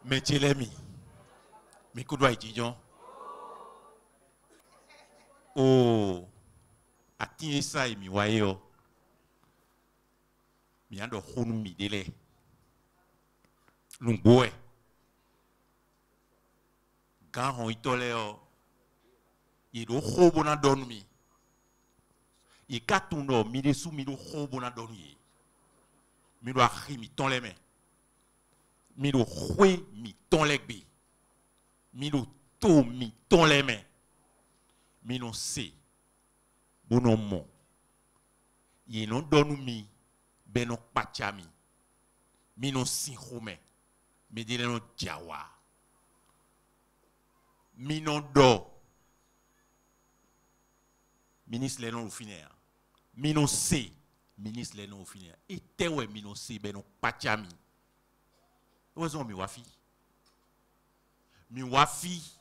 Mais tu l'as mis. Mais qu'on doit étudiant. Oh, à qui ça et mi voyez oh. Mi ando khonu mi délai. L'ungboé. Quand on y tolère oh. Il do khobo na donmi. Il katuno mi de sou mi do khobo na donmi. Mi do akhi mi ton les mains. Mi do khwe mi ton les bi. Mi do to mi ton les mains. Mi non se. Bonon mon. Ye non donu mi. Ben non pachami. Mi non si khome. Mi dile non jawa. Mi non do. Ministre les non au final. Mi non se. Ministre les non au final. Et te ouais mi non se ben non pachami. Ozo mi wafi. Mi wafi.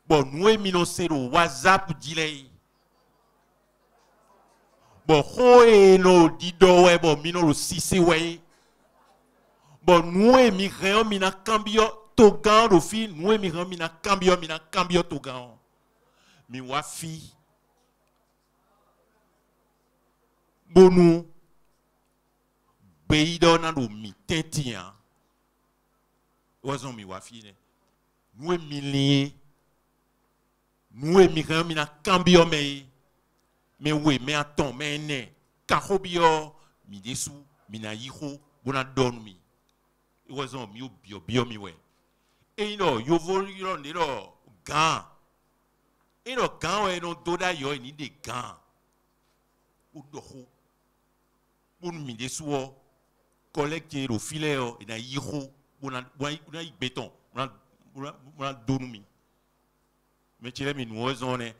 Bon, nous mi non se do WhatsApp dile. Bon, hoe no dido we bon mi non lo sisi we. Bon, nous mi réon mi na cambio togan do fi. Nous mi réon mi na cambio togan. Mi wafi. Bonu beido na do mi tentia wazon mi wafi ne nous mi lié nous mi ran mi na cambio mais oui mais attends mais ne kahobio mi desu mi na yiho bona don mi wazon mi bio mi we e no yo voliro ne lo gan e no gan we no doda yo ni de gan o doho pour mi desuo collecter le filet et na yiro bona béton bona donumi mais tu l'aimes nous zone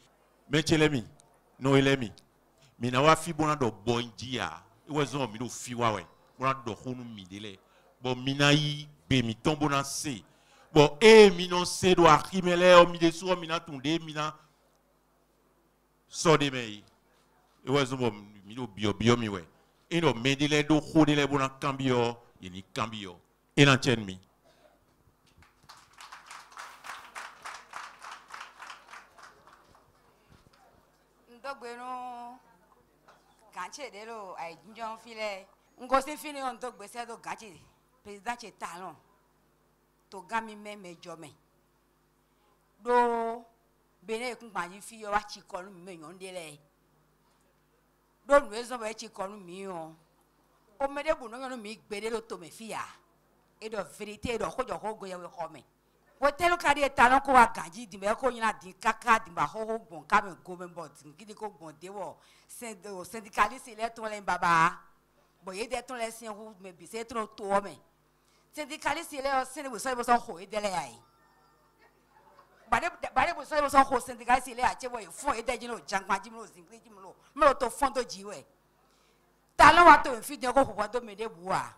mais tu l'aimes non il aime mais na wa fi bona do bondia e wa zone mi do fi wa we bona do honu mi dele bon minayi be mi tombo na se bon e mi non se do akimele o mi desuo mi na tunde mi na so de me e wa zone mi do bio mi we. Et non, mais les deux côtés les bons cambio, il y a cambio. Et l'antenne mi. Ndogweno ganche de lo ay njon file. Ngosi fini on dogbe se do ganche président che talon. To gami me jome. Do bene kun gba yi fi yo wa chi kolu mi me yon dele. Don't raise up a chick on me. O mede buno mi gbede to me fia. E do verite do ko jo ko go ye we ko me. Wo telu kari e talon ko wa ganji di me ko yin di kaka di ba ho gbon ka me go me bot ngidi ko gbon de wo syndicaliste le ton le baba. Bo ye de ton le sin hu me bi se ton to me. Syndicaliste le o sin we so ho e de le ai. Bare bo so so ho syndicaliste le a che wo fun e de jino jangba jimo zingri jimo me to fondo jiwe talon wa to fi de ko ko do me de bua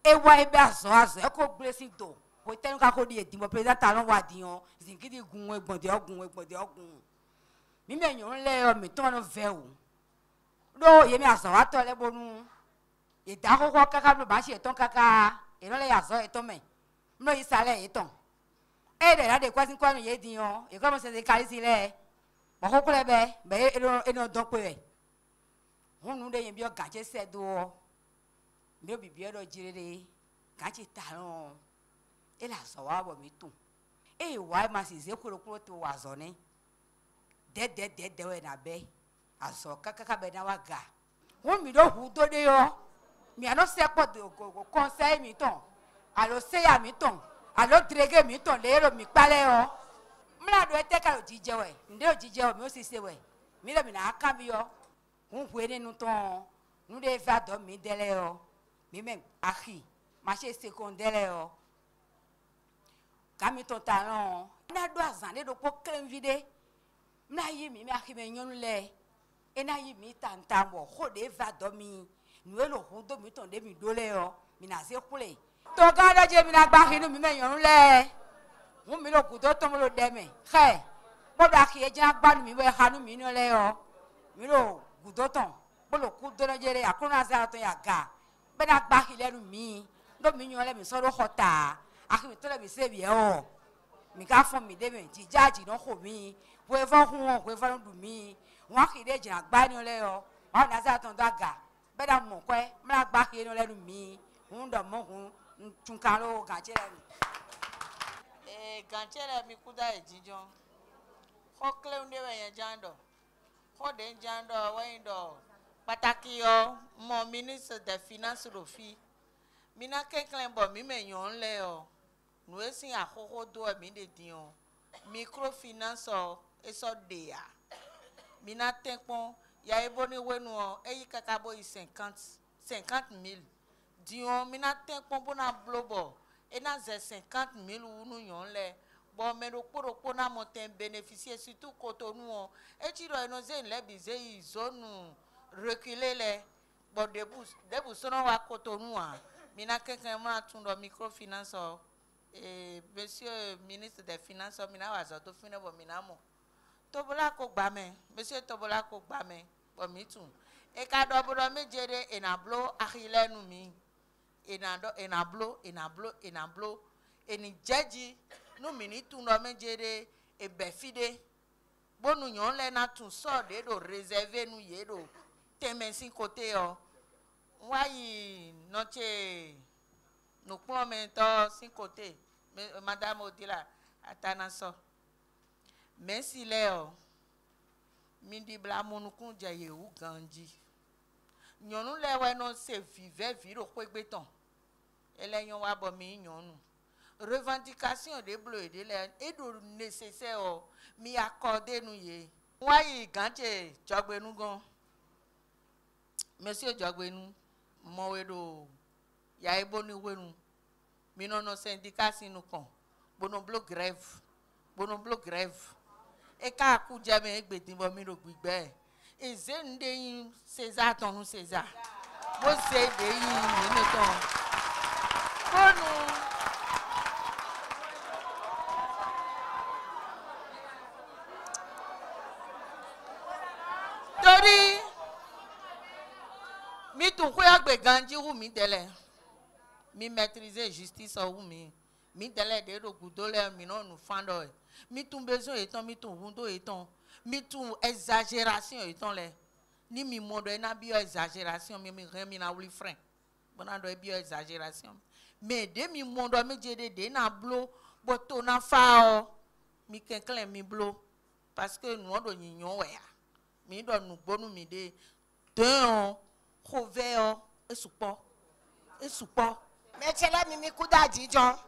e wa e ba so aso e ko blessing to ko tenu ka ko di edimo president talon wa di on zingidi gun egbon de ogun mi me yon le o mi ton no ve o do ye mi aso wa to le bonu e da ko kaka do ba se ton kaka e no le aso e to me no isale e ton e de la de kwasin kwanu ye di on e ko mo se de kalisi le mo ko kule be eno don pe hunu de yin bi o gaje se do mi o bibi do jirere gaje talon e la so wa bo mi tun e wa ma si ze kuro to wa zo ni de we na be aso kaka be na wa ga won mi do hu do de yo mi ano se po de conseil mi ton alo se ya mi ton alo drege mi ton le ro mi pale o mla do ete ka ojije we nde ojije o mi o sise we mi le mi na aka bi yo hun hwe ninu ton nu de va do mi dele o mi me ahi ma se secondaire o kami ton talon na do azan le do po krem vide mla yi mi ahi me nyonu le e na yi mi tanta mo ho de va do mi nu e lo hu do mi ton de mi dole o mi na se kule to ga do je mi na gba hinu mi me nyonu le wọ́n mi lọ kùtọ́ tó mo lọ dẹ́mẹ̀ xẹ́ bọ́dọ̀ àkìyẹ jẹ́ agbánu mi wẹ́ hanu mi ní ọlẹ́ yọ mi lọ kùtọ́ tán bọ́dọ̀ kú dọ́nà jẹ́rẹ́ àkúrò náà sẹ́yà tó yà ga bẹ́ẹ̀ náà gbá kìlẹ̀ nu mi ndo mi nyo le mi so do hota a mi to le mi se bi e o mi ka fon mi de mi ti jaji no ko mi we fon hun we fon du mi won ki de jina gba ni le o wa na sa ton do aga be da mo ko e mra gba ki ni le nu mi hun do mo hun tun kan lo ga je le mi ganchere mi kuda ejijon ho kleunde we jando ho de jando wendo pataki yo mo ministre des finances do fi mina kenklen bo mi menyon le o nu esin akoko do mi de dion microfinance o eso de ya mina tenpon ya ebo ni wenu o eyi kakabo 50,000 dion mina tenpon bona blobo et dans 50,000 ou nous yon le bon mais le pour na monter bénéficier surtout Cotonou et tu dois nous les bizé zone reculer les bon debout sono wa Cotonou mina quelqu'un m'a tourné microfinance et monsieur ministre des finances mina wa zo to fine bo mina mo tobola ko gba me monsieur tobola ko gba me bo mi tun e ka do bodo mejere e na blo akile nu mi enablo eni jeji no minitu no mejere e befide bonu yon le na tun so de do réserver nu ye do temensin côté o wayi noche no pon mento sin côté madame Odila atana so merci le o mindi bla monukun je ye u ganji nyonu le we no se vive viro ko egbetan eleyon wa bo mi nyonu revendication de bleu et de l'air et de nécessaire mi accorder nous ye wa yi ganche jogbenu gan monsieur jogbenu mo we do ya ebo ni wenu mi no syndicat sinu kan bono bloc grève e ka ku je me egbedin bo mi ro gbigbe eze nde yin César ton César bo se de yin ni ton bonu tori mi tun ko agbe ganji wu mi tele mi maîtriser justice wu mi tele de ro gudole mi no nu fando mi tun besoin etan mi tun wundo etan mi tun exagération etan le ni mi mondo na bio exagération mi remi na wuli frein bona do bio exagération mais de mi mondo mi jede de na blo boto na fa o mi kenklen mi blo parce que nous do yinyon we ya mi do nu gbonu mi de ten khove o esupo me chele mi kuda jijon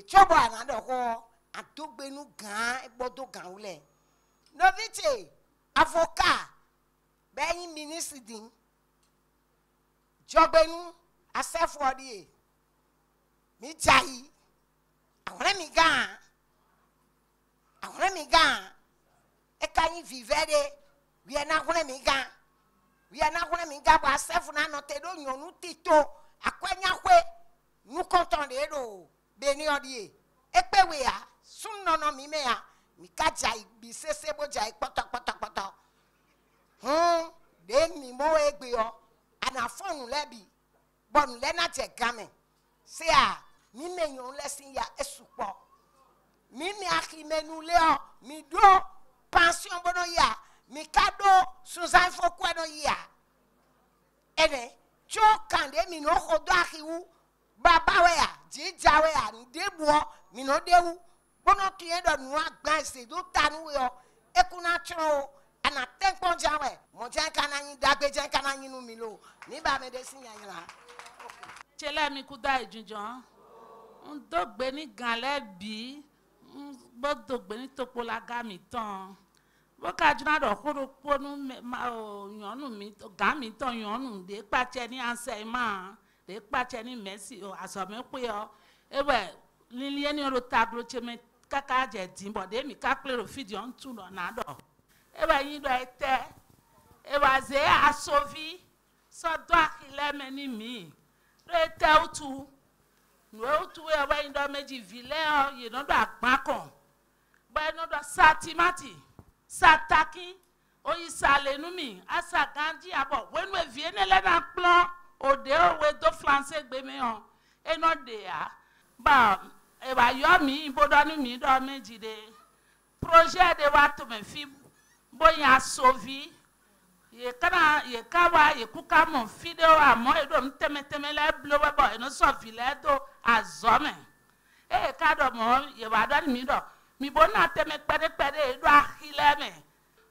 chobo anado ko adogbenu gan egbodo gan ule novite avocat beyin ministre din jogbenu asefodi mi jai awon mi gan e kanyi vivere we na awon mi gan bo asefu na no te do nyonu tito akwanya kwe nu konton de do beni odie e pe we ya sun no mi me ya mi ka jai bi sese bo jai poto de mi mo egbe o ana fonu lebi bon le na te game se a mi me yon lesin ya esupo mi akimenu le o mi do pension bono ya mi kado Suzanne Fokwe no ya ene cho kande mi no hodo akiwu baba we ya jija we ya ndebuo mi no dewu bono tiye do nu agban se do tanu we o ekuna tro ana tenpon jawe mo jan kana yin dagbe jan kana yin nu mi lo ni ba me de sin yan la chele mi kuda ejunjan ndogbe ni ganle bi bodogbe ni topola ga mi tan bo ka juna do koro ponu yonu mi ga mi tan yonu de pache ni anse ma de pache ni merci o aso me pe o ewe lilie ni ro tagro cheme kaka je din bo de mi ka plero video ntu no na do ewe yin do ete ewa ze asovi so do akile me ni mi re te utu no utu ewe yin do meji vile o ye no do agban kan bo no do satimati sataki oyi sale nu mi asa ganji abo wenu evie ne le na plan o de o we do français gbe me on e no de ya ba e ba yo mi bo do ni mi do meji de projet de wa to me fi bo ya sauvi ye kana ye kawa ye kuka mon video a mo e do mteme le blo ba bo e no so vi le do azome e ka do mo ye ba do mi do mi bo na teme pede e do akile me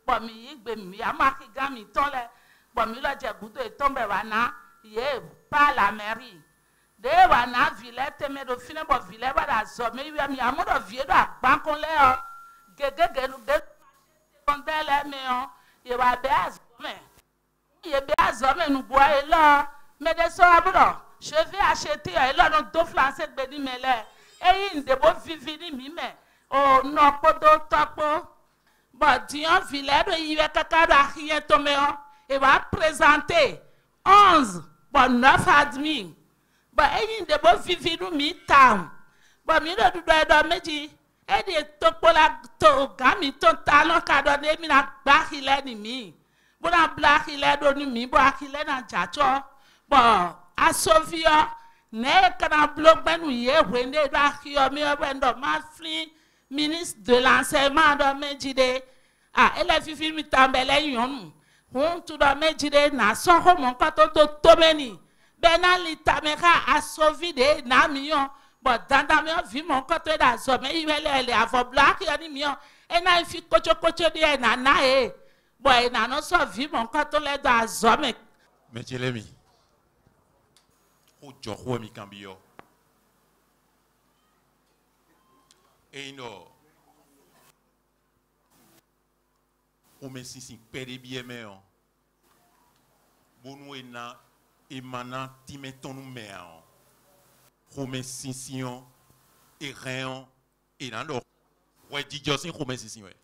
bo mi igbe mi amaki ga mi ton le bo mi lo je gudo e ton be wa na ye pa la mairie de wa na ville teme do fine bo ville ba da azome wi mi amodo vie do agban kon le o gege no de kondele me o ye ba be azome ye be azome nu bo e lo me de so abro je vais acheter e lo no do français gbe ni mele e yin de bo vivi ni mi me o no podo topo but dion ville do yiwe kaka da rien tombe o e va présenter 11 bon 9 admis but e yin de bo vivi nu mi town but mi do meji e de topo la to gami to talon ka do de mi na gba ile ni mi bo na black ile do ni mi bo akile na jacho bo asovio ne kana blog benu ye wende do akio mi wendo ma free ministre de l'enseignement do mejide ele fifi mi tambele yonu hun tu do mejide na so ho mon ka to meni benali tameka asovi de na miyon but danda mi vi mon ka to da so me iwele avo black yo ni miyon e na fi kocho de na e boy na no so vi mon ka to le da zo me Mechelemi. O joho mi cambio. E no. O me sinsin pere bien me. Bonu ena emana timeton nou me an. O me sinsin e rien e nan do. Ouais di josin o me sinsin ouais.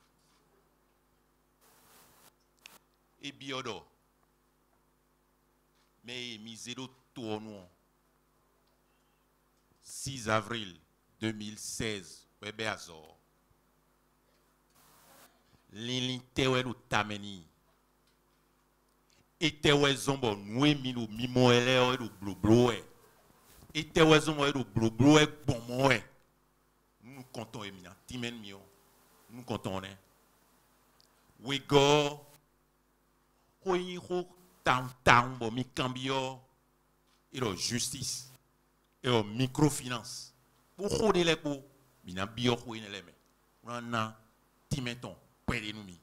E biodo. Mais misero tournon 6 avril 2016 webe azor l'intewe no tameni etewe zombo nuemi no mimoele o do blobloe etewe zombo do blobloe bonmoe nous comptons éminent timen mio nous comptons né we go hoyi ho tam bo mi cambio et la justice et la microfinance pour xoder les po mina bio xoine les me on a timeton perdre nous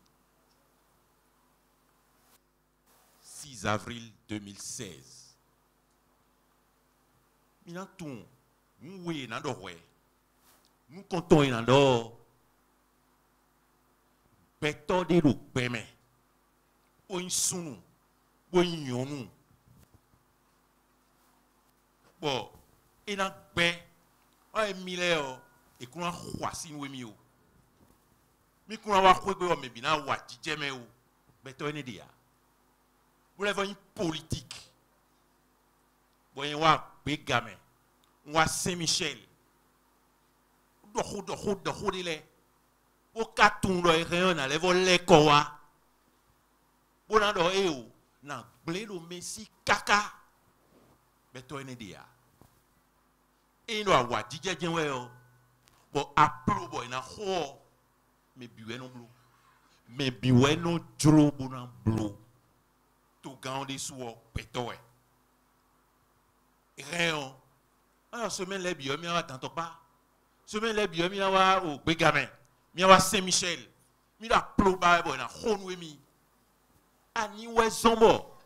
6 avril 2016 mina tout nous oui na do ouais nous comptons na do beto de lu peme o insunu o yonu bon et na gbe o emile o e kuna khwasi no mi o mi kuna wa khwe o me bi na wa jijeme o beto ene dia vous l'avez une politique bon wa begame wa Saint-Michel do dile o katundo e rien na levo le kowa bona do e o na gble do Messi kaka beto ene dia e no awa jije we o bo aplo boy na ho me biwe no blo me biwe no dro bona blo to gande suo beto e rien alors semaine les bio mi wa tanto pa semaine les bio mi wa o begame mi wa Saint-Michel mi la plo ba boy na ho no mi ani we zombo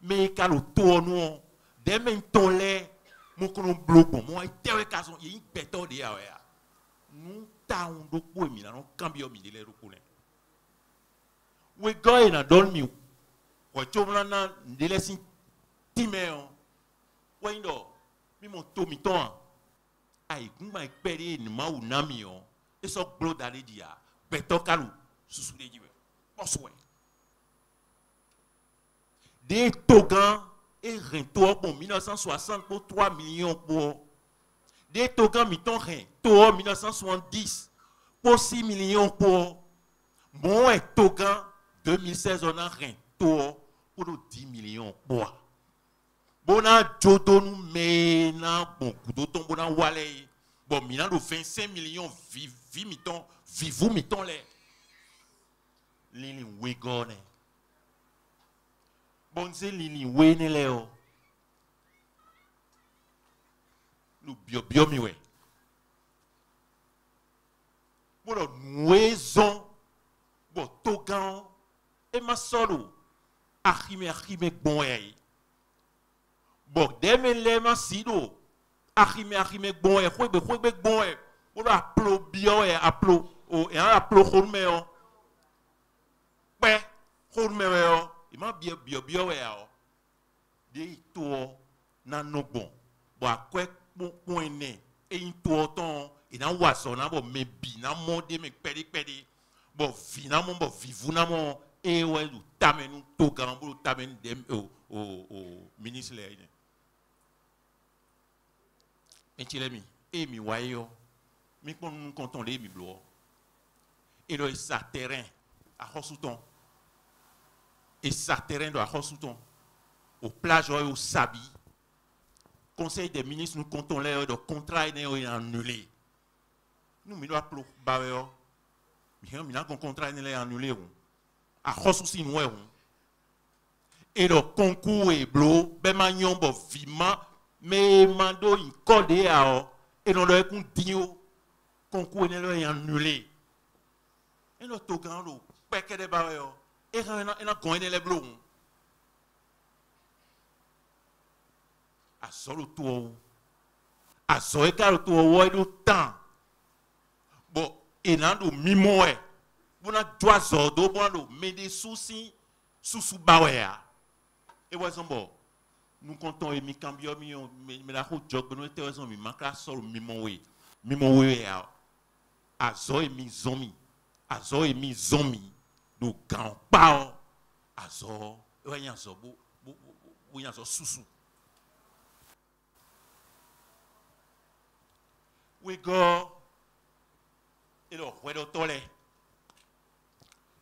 me kalo to no de men tole mo kono bloco mo itewe kaso yi beto de ya ya nu ta un do po mi na no cambio mi de le rukune we go na don mi ko chomna na de le sin timeo we ndo mi mo to mi ton ai gumba ipere ni ma u na mi o e so glo dale dia beto kalu susu de jibe oswe des togans et rento pour 1960 pour 3 millions pour des togans miton rento 1970 pour 6 millions pour bon et togan 2016 on a rento pour 10 millions pour Bona jodo nous mais na bon couteau tombe na wale. Bon mina do 25 millions miton vivou miton les. Lili wegone. Bon c'est lili wene leo. Nous bio miwe. Bon nouezon bon togan et ma solo achime bon e. Bon demele ma sido achime bon e khwebe bon e. Bon aplo bio e aplo o e aplo khonme o. Pe khonme o. Il m'a bio e o. De to na no bon. Bon akwe bon ene e into ton et na waso na bon me bi na monde me pedi bon vi na mon bon vivu na mon e ouais lu tamen to gambo tamen dem au ministre là entilemi e mi wayo mi kon nous content les mi blo et le sa terrain à Hossouton et sa terrain de Hossouton au plage au Sabi. Conseil des ministres, nous comptons l'air de contrat est annulé. Nous, nous appelons Barreo. Nous avons un contrat est annulé. À Hossousi, nous et le concours est bleu, ben magnon, bon, vima, mais mando, il code et nous leur dit concours est annulé. Et nous toquons le paquet de Barreo. Et nous avons les bleus. A solo tour a so e ka to wo do temps bon et nan do mimo e bona doa zo do bona do me des soucis sous bawea et ouais bon nous comptons et mi cambio mi me la ko jog no te raison mi manka solo mimo we a zo e mi zomi do kan pa a zo e wa yan zo bo yan zo susu. We go et le roi de tolé.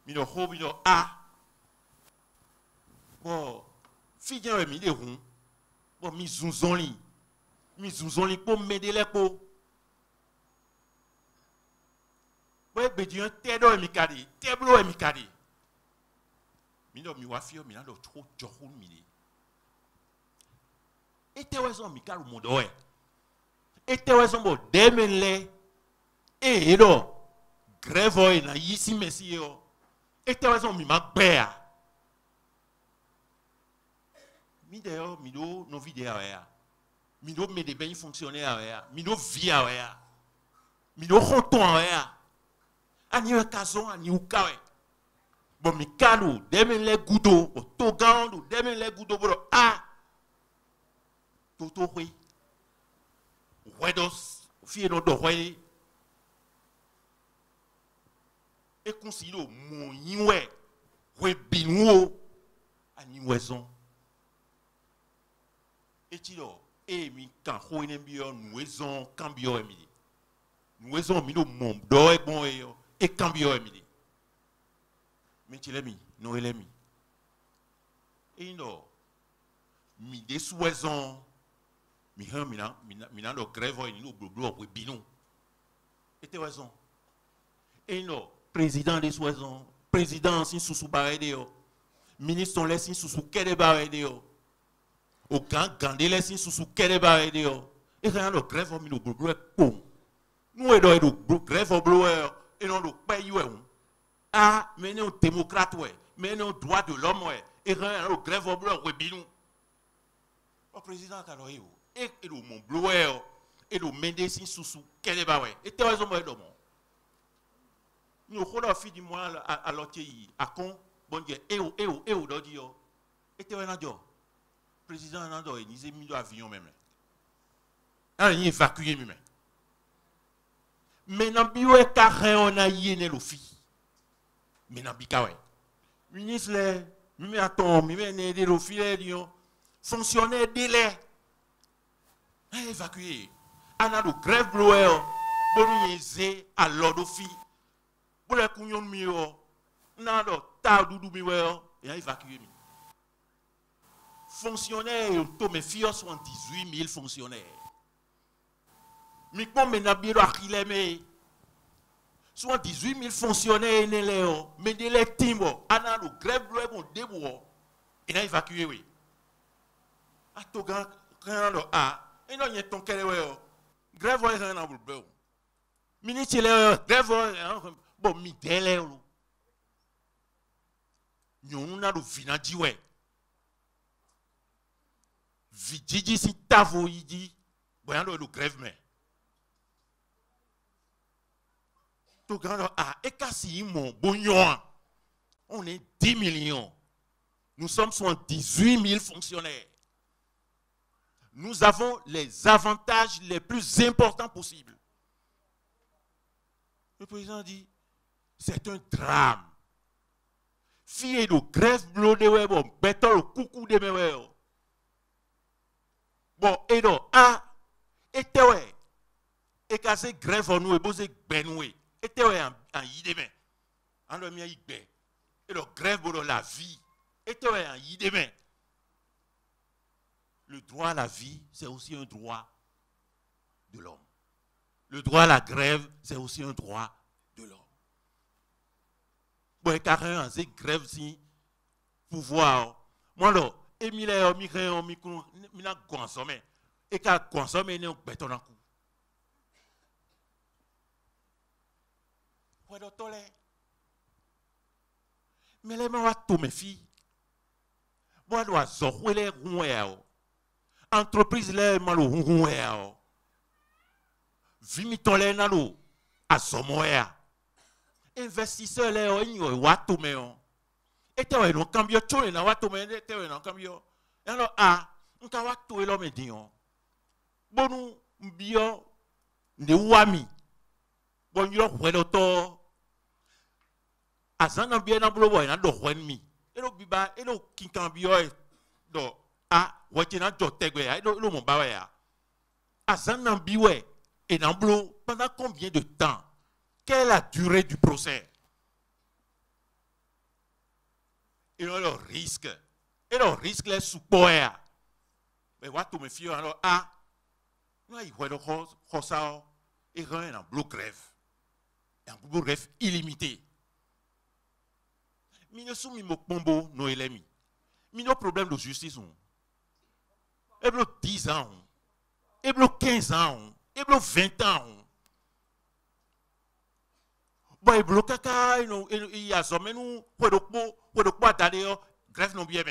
Mi no ho mi no a. Bon, figure mi de rond. Bon mi zunzonli. Pour m'aider les po. Ouais, be di un tedo mi kadi, teblo mi kadi. Mi no mi wa fio mi na do trop johun mi de. Et te wezo mi kalu modo e. Et te wè son bo demenle et do grève na yisi messi yo et te wè son mi makbea mi de yo mi do no vide ya mi do me de ben fonctionnaire ya mi do via ya mi do khoton ya ani un kazon ani u kawe bon mi kalu demenle gudo o to gandu demenle gudo bo a toto oui. Wedos, fiero do way. Et considère mon ywe, we binwo, ani wezon. Et tilo, e mi kan ho enembio, nouezon, cambio emili. Nouezon mi no mon do e bon e cambio emili. Mais tu l'ami, non l'ami. Et non, mi desouezon. Mina do grève ni no bloblo we binu. Et te raison. Et non, président des soisons, président sin sous barede yo. Ministre on laisse sous kede barede yo. Au gandé laisse sous kede barede yo. Et rien do grève mi no bloblo pom. Nous e do grève blower et non do pays we. Ah, mais non démocrate we, mais non droit de l'homme we. Et rien do grève blower we binu. Le président kaloyo et le mon blower et le médecin sous quel est baoué et tu as raison moi de mon nous on a fait du mois à l'autre à con bon dieu et d'odio et tu as raison président nando il disait 1000 avions même ah il évacué même mais dans bio et carré on a yéné le fi mais dans bikawe ministre les mais attends mais né de le filet dio fonctionnaire délai évacué. Ana do grève blower, bon yeze à l'ordofi. Pour les couillons mio, na do ta doudou miwe, et évacué mi. fonctionnaires, mes filles sont 18 000 fonctionnaires. Mais comme maintenant, bien à soit 18 000 fonctionnaires, mais les teams, ana le grève bleu bon débou, et a évacué oui. A to grand et non y a ton kele grève ouais na bleu. Ministre grève bon mi délai lo. Nous na do vinadi ouais. Vidiji si tavo yidi, bon le grève mais. Tout grand et kasi mon bouillon. On est 10 millions. Nous sommes 18 000 fonctionnaires. Nous avons les avantages les plus importants possibles. Le président dit, c'est un drame. Fille de grève bleu de web, béton le coucou de mes. Bon, et donc, et ouais, et cassé grève en nous, et posé benoué. Et tu es en yideme. En le mien yideme. Et le grève pour la vie. Et tu es en yideme. Le droit à la vie, c'est aussi un droit de l'homme. Le droit à la grève, c'est aussi un droit de l'homme. Bon, carrément, c'est grève si pouvoir. Moi, là, Emile, Mika, consommer. Et qu'à consommer, nous béton en coup. Mais les gens tous mes filles. Moi, je dois zoouer les roues. Entreprise les malo roues. Vimiton les nalo à somoya. Investisseurs les ils watu meon. Et tu as un cambio chole na watu me tu as un cambio. Alors on ka watu elo me dion. Bonu mbio de wami. Bon yo huelo to azana bien na blo boy na do hwenmi elo biba elo kinkan bio do watina do tegwe elo mo bawa ya azana biwe et na blo pendant combien de temps? Quelle est la durée du procès? Et le risque les sous-poya mais what to me fio alors nous il huelo hosa et rien en blo grève. Un bref illimité. Nous sommes pombo nos élèves. Nous avons problème de justice. Et 10 ans. Et 15 ans. Et 20 ans. Bon, et caca, il y a ça, mais nous, pour le quoi d'aller, grève non bien.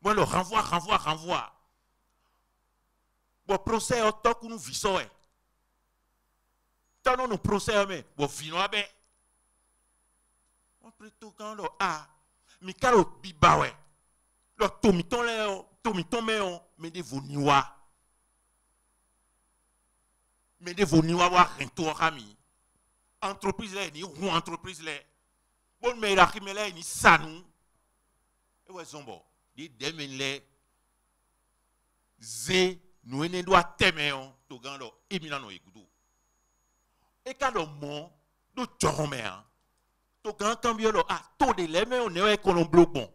Bon, le renvoi. Bon, procès, au temps que nous vissons. Tant nous procès, mais bon, finons bien. On plutôt quand le mais quand le bibawe, le tomiton mais des voniwa. Mais des voniwa wa rento rami. Entreprise là, ni ou entreprise là. Bon, mais la rime là, ni sanou. Et ouais, zombo. Des demen là. Zé, nous ne doit temer, to gando, éminent écoute. Et quand le monde, nous dormons, tout grand cambio, tout de l'aimé, on est qu'on a bloqué.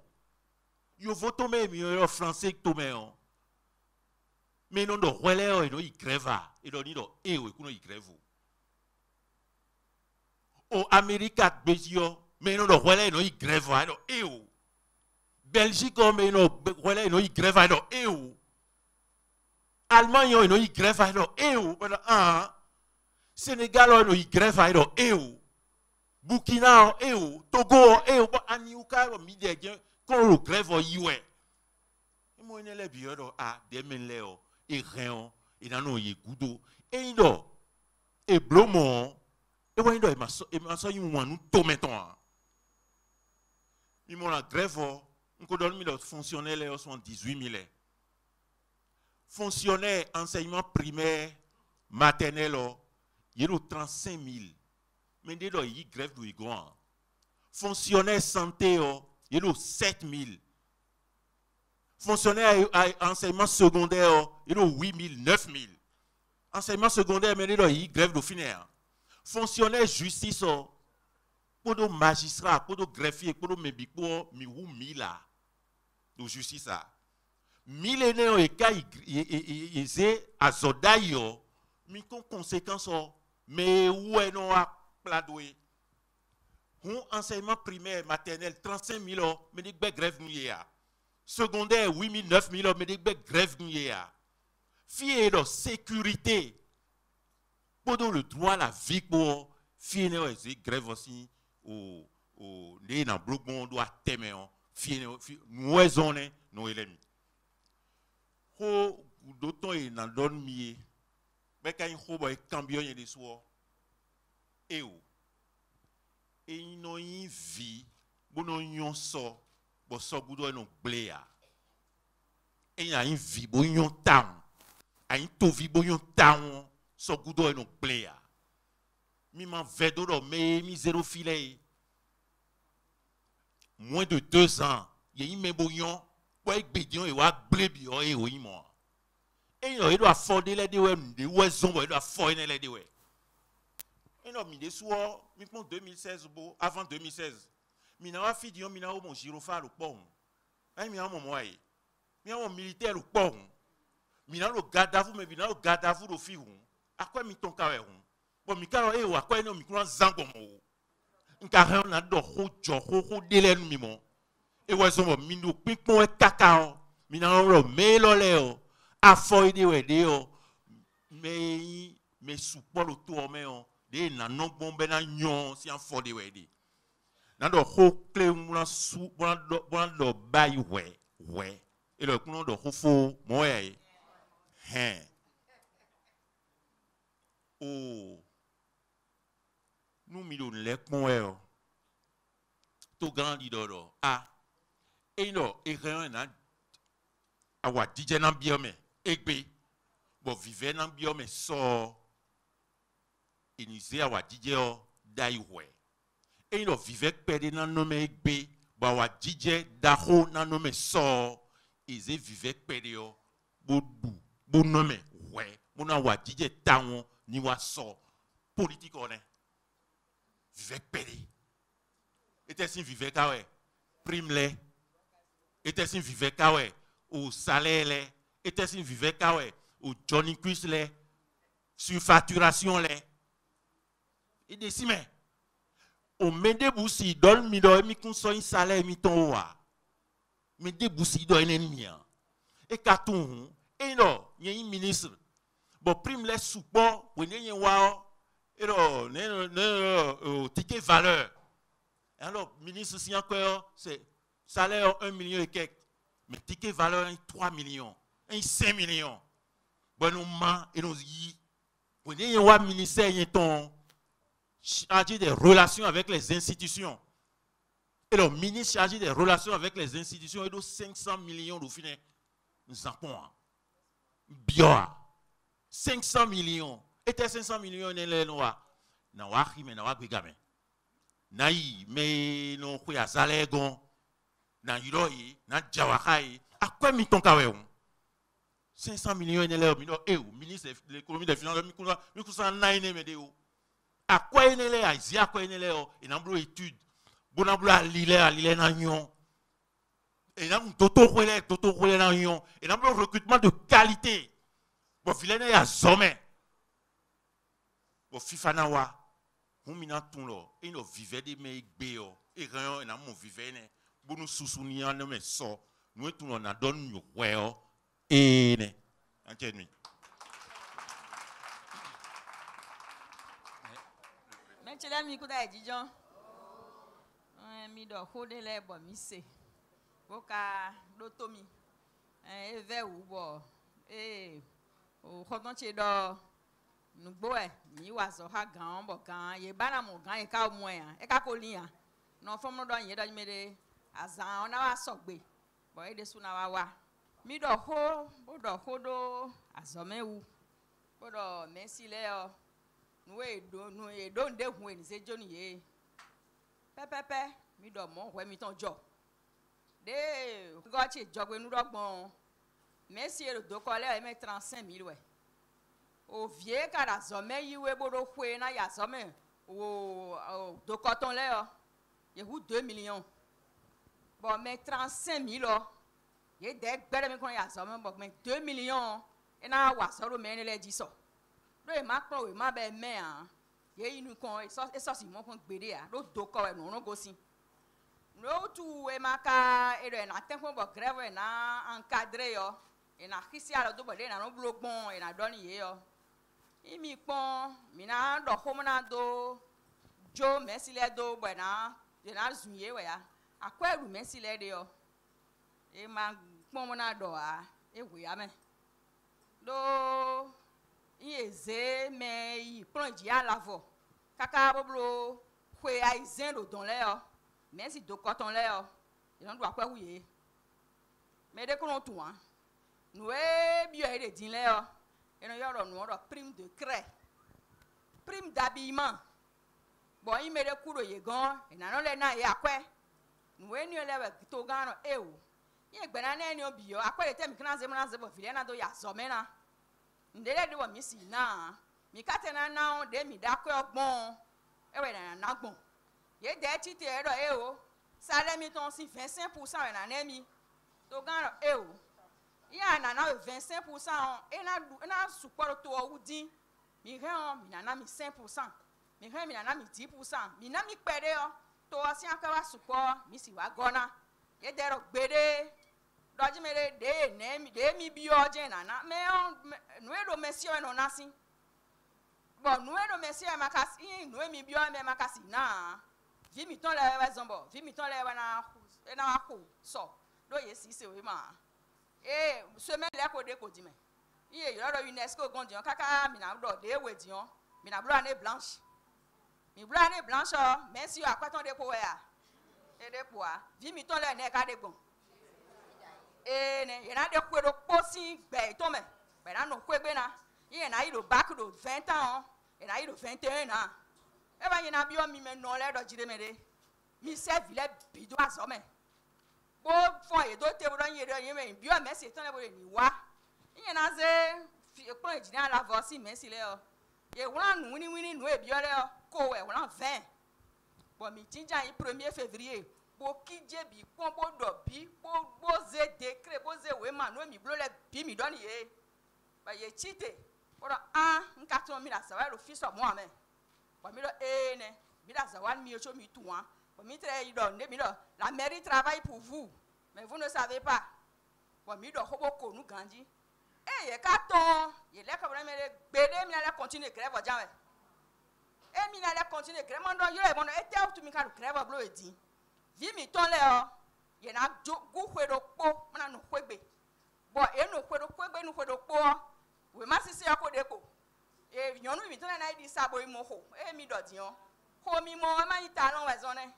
Yo vote mais mieux français que tout mais non, donc relais, il grève, il dit et oui, qu'on y grève. Au Amérique, mais non, donc relais, il grève, et où. Belgique, mais non, relais, il grève, et où. Allemagne, il grève, et où. Sénégal, il grève, et où. Burkina, et où. Togo, et où. Aniuka, midi, quand le grève, il y est. Moi, je suis bien, des menléos, et rien, et dans nos yégoudou, et il doit, et blomon, et moi, il m'a sorti un nous tometons. Il m'a grève, on donne 1000 fonctionnaires, sont 18 000. Fonctionnaires, enseignement primaire, maternel, il y a 35 000. Mais il y a grève de Igoan. Fonctionnaires santé, il y a 7 000. Fonctionnaires enseignement secondaire, il y a 8 000, 9 000. Enseignement secondaire, mais il y a grève de finir. Fonctionnaires justice, pour les magistrats, pour les greffiers, pour les médicaux, il y a 1000 de justice. millénaire et cas c'est azodayo mi kon conséquence mais ouais non a pladoué un enseignement primaire maternel 35 000 mais des grève nous ya secondaire 8 000 9 000 mais des grève nous ya fille de sécurité pendant le droit à la vie pour fille de grève aussi au les dans bloc on doit témer fille nous raisonner nous ennemis ho d'autant et dans donne mieux mais quand il faut boy cambio y des soirs et où et ils n'ont une vie bon on sort bon sort boudou non bléa et il y a une vie bon on temps a une to vie bon on temps sort boudou non bléa mi m'en vedo do mais mi zéro filet moins de 2 ans il y a une méboyon ouais bédion et wa blébio et oui moi et il doit fonder les deux ouais zombo il doit fonder les deux ouais et non mi des soir mi prend 2016 bo avant 2016 mi na wa fidion mi na o mon girofa le pont ai mi a mon moi mi a mon militaire le pont mi na le garde à vous mais mi na le garde à vous le fi à quoi mi ton kawe bon mi ka e wa quoi non mi ko zango mo nka na do ho jo ho dele nu mi mo e wa zombo mi no pinpon e kakao mi na lo me lo leo afo ide we de o me support le tour me o de na non bombe na nyon si en fo de we de na do ho kle mu su bon do bai we e le kuno do ho fo mo e oh nous mi don le pon e o to grandi do ah et non et rien na awa DJ nan biome egbe bo vive nan biome so initié awa DJ o daiwe et non vive pede nan nome egbe bo awa DJ daho nan nome so ize vive pede o bo nome we mo na awa DJ tawon ni wa so politique on vive pede était si vive ka we prime le était si vive ka we au salaire les était si vive ka we au Johnny Quiz les surfacturation les et décime au mende boussi donne mi do mi konso un salaire mi ton wa mende boussi do ennemi et katon et non y a un ministre bon prime les support ou n'y wa et non ticket valeur alors ministre si encore c'est salaire 1 million et quelques mais ticket valeur 3 millions, 5 millions. Bon, nous ment et nous y. Vous n'ayez pas ministère y ton chargé des relations avec les institutions. Et le ministre chargé des relations avec les institutions est de 500 millions de fin. Nous avons bien 500 millions. Et 500 millions les noirs. Na wa mais na wa gbegamen. Na yi mais non ko ya salaire gon. Na yiroi na jawakai à quoi mi ton kawe 500 millions et l'air ministre de l'économie des finances mi kusa naine medeo à quoi ene le aisi à quoi ene le et na blo étude bona blo lile na nyon et na toto kwele na nyon et na blo recrutement de qualité bon filene ya zome bon fifa na wa humina ton lo et no vive de me gbeo et rien na mon vive ne bon nous soussouni en me so nous tout on a donné nous ouais et ne entendez mais tu l'as mis quoi d'ailleurs Dijon mi do hodé les bon mi c'est boka dotomi e ve ou bo e o kodon che do nous boé mi wa so ha gan bo gan ye bana mo gan e ka mo e ka ko lian no fo mo do yin do mi de azan ona wa sogbe boy de suna wa mi do ho do azome wu bo do merci le o nu e do nde hu ni se joni ye pepepe mi do mo we mi ton jo de go che jogbe nu dogbon merci e do ko le me 35 000 we o vie ka azome yi we bo do hwe na ya azome o do coton le o ye hu 2 millions. Bon, mais 35 000, ye de gbere mi kon ya so me bo me 2 millions e na wa so ro me ni le ji so do e ma kon we ma be me an ye inu kon e so si mo kon gbere a do do ko e no go si no tu e ma ka e re na ten kon bo greve na encadrer yo e na khisi ala do bo de na no blogbon e na do ni ye yo imi pon mi na do ho na do jo merci le do bo na de na zunye we ya akwa ru merci le de yo e ma pon na do a e we ya me do yeze me yi pon ji ala vo kaka boblo kwe aizen do don le yo merci do coton le yo e no do akwa wuye me de ko tu an no e bi e de din le yo e no yoro no ro prime de cre prime d'habillement bon il me de kuro ye gan e na no le na ye akwe no e ni le we to gan no e wo ye gbe na na ni obi yo akwe te mi kana ze bo file na do ya so me na ndele de wo mi si na mi kate na na de mi da kwe ogbon e we na gbon ye de ti te ro e o sale mi ton si 25% na na mi to gan no e o ya na na 25% e na support to udi mi ran mi na mi 5% mi ran mi na mi 10% mi na mi pere o to si aka wa support mi si wa gona ye de ro gbere doji mere de mi bi oje na me no e do mesio e no nasi bon no e do mesio e makasi no e mi bi o me makasi na vi mi ton le wa zombo vi mi ton le wa na ko so do ye si se we ma semaine le ko de ko di me iye yo ro UNESCO gon dion kaka mi na do de we dion mi na blo ane blanche mi blo ane blanche merci yo akwaton de ko we a e de po a vi mi ton le ne ka de gbon ne ye na de ko do posi gbe to me be na no ko gbe na iye na iro back do 20 ans e na iro 21 ans e ba yin na bi o mi me no le do jire me de mi se vile bido aso me bo fon e do te bo ran yere yin me bi o merci ton le bo ni wa yin na ze pon ejina ala vo si merci le o ye won nu wini nu e bi o le o ko we won 20 bo mi jinja yi 1er février bo kije bi pon bo do bi bo ze décret bo ze we ma no mi blo le bi mi do ni ye ba ye chite bo nka to mi la sa wa ro fi so mo ame bo mi do ne mi la sa wa mi o cho mi tu an bo mi tre yi do ne mi do la mairie travaille pour vous mais vous ne savez pas bo mi do hobo ko nu ganji ye ka ton ye le ka bra me gbede mi la continue grève jawe e mi la continue grève mon do yo e bon e te tu mi ka grève blo edi vi mi ton le o ye na gu hwedo po na no hwegbe bo e no hwedo hwegbe no hwedo po we ma sisi akode ko e nyonu mi ton na idi sabo imo ho e mi do dion ho mi mo ma yi ta lon we zone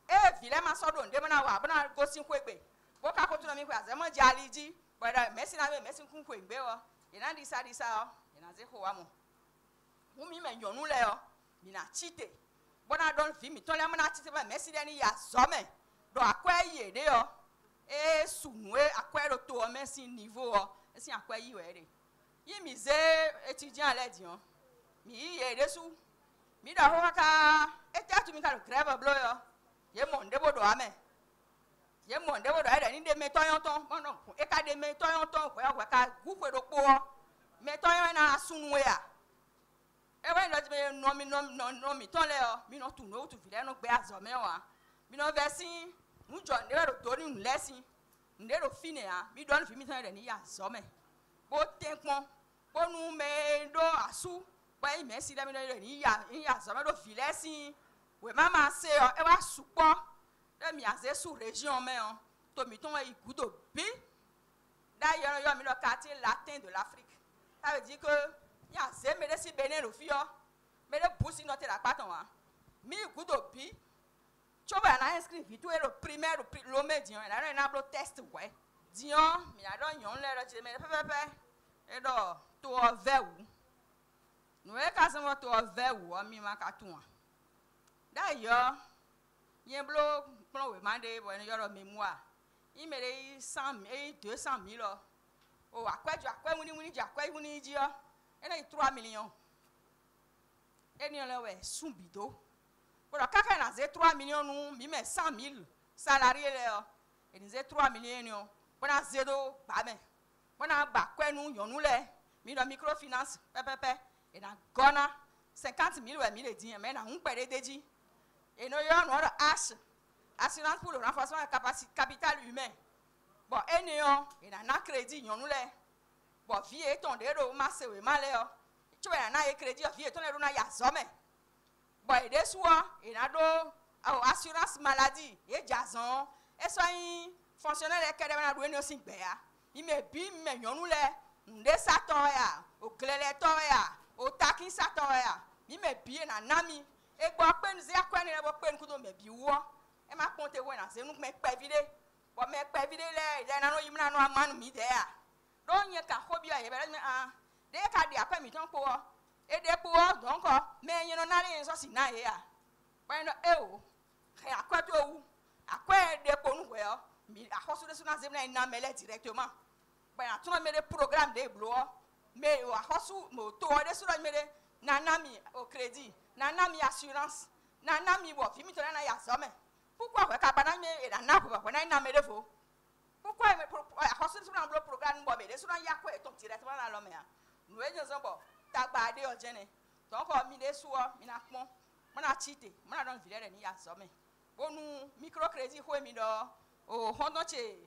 e vile ma so do nde mo na wa bo na go sin hwegbe bo ka ko tu na mi kwa ze mo jaliji bo da mesi na be mesi kun hwegbe o ye na disa o ye na ze ho wa mo hu mi me nyonu le o mi na chite bona don fi mi ton le mo na chite ba mesi de ni ya so me do akwa ye de o e sunwe akwa ro to o mesi niveau o esi akwa yi we de yi mi ze étudiant le dion mi ye de su mi da ho ka eti mi ka grève blo yo ye mo ndebo do ame ye mo ndebo do ede ni de me toyon ton mo no e ka de me toyon ton ko ya ka gu kwe do po me toyon na sunwe a e wa ndo me no mi ton le o mi no tu no tu file no gbe azo me wa mi no versin mu jo ndebo do ni nlesin ndero fine a mi don fi mi ton de ni ya zo me bo tenpon bo nu me do asu bo yi me si de mi do ni ya zo me do file sin we mama se o e wa supo de mi aze sous région me on to mi ton e gudo bi d'ailleurs yo mi le quartier latin de l'Afrique ça veut dire que ya ze me de si Benin lo fi o me de pousi noter la paton wa mi gudo bi choba na inscrit vitu e lo primaire lo median e na blo test we dion mi na do yon le ro ti me pepepe e do to o vewu no e ka se mo to o vewu o mi ma ka tu wa d'ailleurs yen blo plan we mande bo en yoro mémoire il me le 100 et 200 000 o akwa wuni ji akwa wuni ji o e na 3 millions e ni le we sumbido pour kaka na ze 3 millions nu mi me 100 000 salariés le o et nous 3 millions pour un zéro ba mais pour un ba quoi nous yon le mi do microfinance ppp et na gona 50 000 ouais 1000 dit mais na on perdre deji et nous yon on H assurance pour le renforcement de la capacité capital humain bon et néon et na crédit yon le bon vie et ton de ro ma se we ma le o tu vois na crédit vie et ton de ro na ya zome bon et des soins et na do assurance maladie et jazon et soin fonctionnaire que na do ni osin gbe ya mi me bi me yon le nde saton ya o klele to ya o takin saton ya mi me bi na nami e gbo pe nze akwa ni le bo pe nku do me bi wo e ma konte wo na se nu me pe vide bo me pe vide le na no yim na no amanu mi de ya don ye ka hobi ya ye be me de ka di apa mi ton po e de po donc me yin no na le so si na ye ya ba no e o e akwa to wu akwa de po nu we o mi ahosu de so na zem na mele directement ba na tuna me de programme de blo me o ahosu mo to de so me de na nami au crédit na nami assurance na nami bo fi mi to na ya so me pourquoi we ka ba na me e na ko ba na me de fo pourquoi me ahosu so na blo programme bo me de so na ya ko e to directement na lo me ya no e nzo bo ta gba de o jene donc mi de so mi na pon mo na chite mo na don vile ni ya so me bonu microcrédit ho mi do o hondo che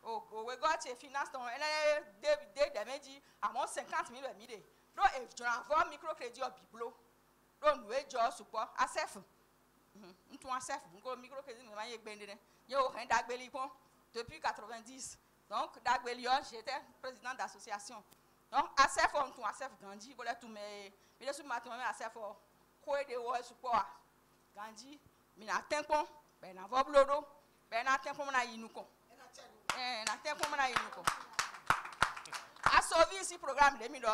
o we go che finance ton ele de meji amo 50 000 mi de do e jo avon microcrédit o biblo do nu e jo support asef ntu asef ngo microcrédit mi ma ye gbende ne ye o hen dagbeli pon depuis 90 donc dagbeli j'étais président d'association donc asef on tu asef Gandhi bo le tout me le sou matin me asef ko e de wo support Gandhi mi na tempon be na voblodo be na tempon na yinuko na tempon na yinuko asovi si programme de mi do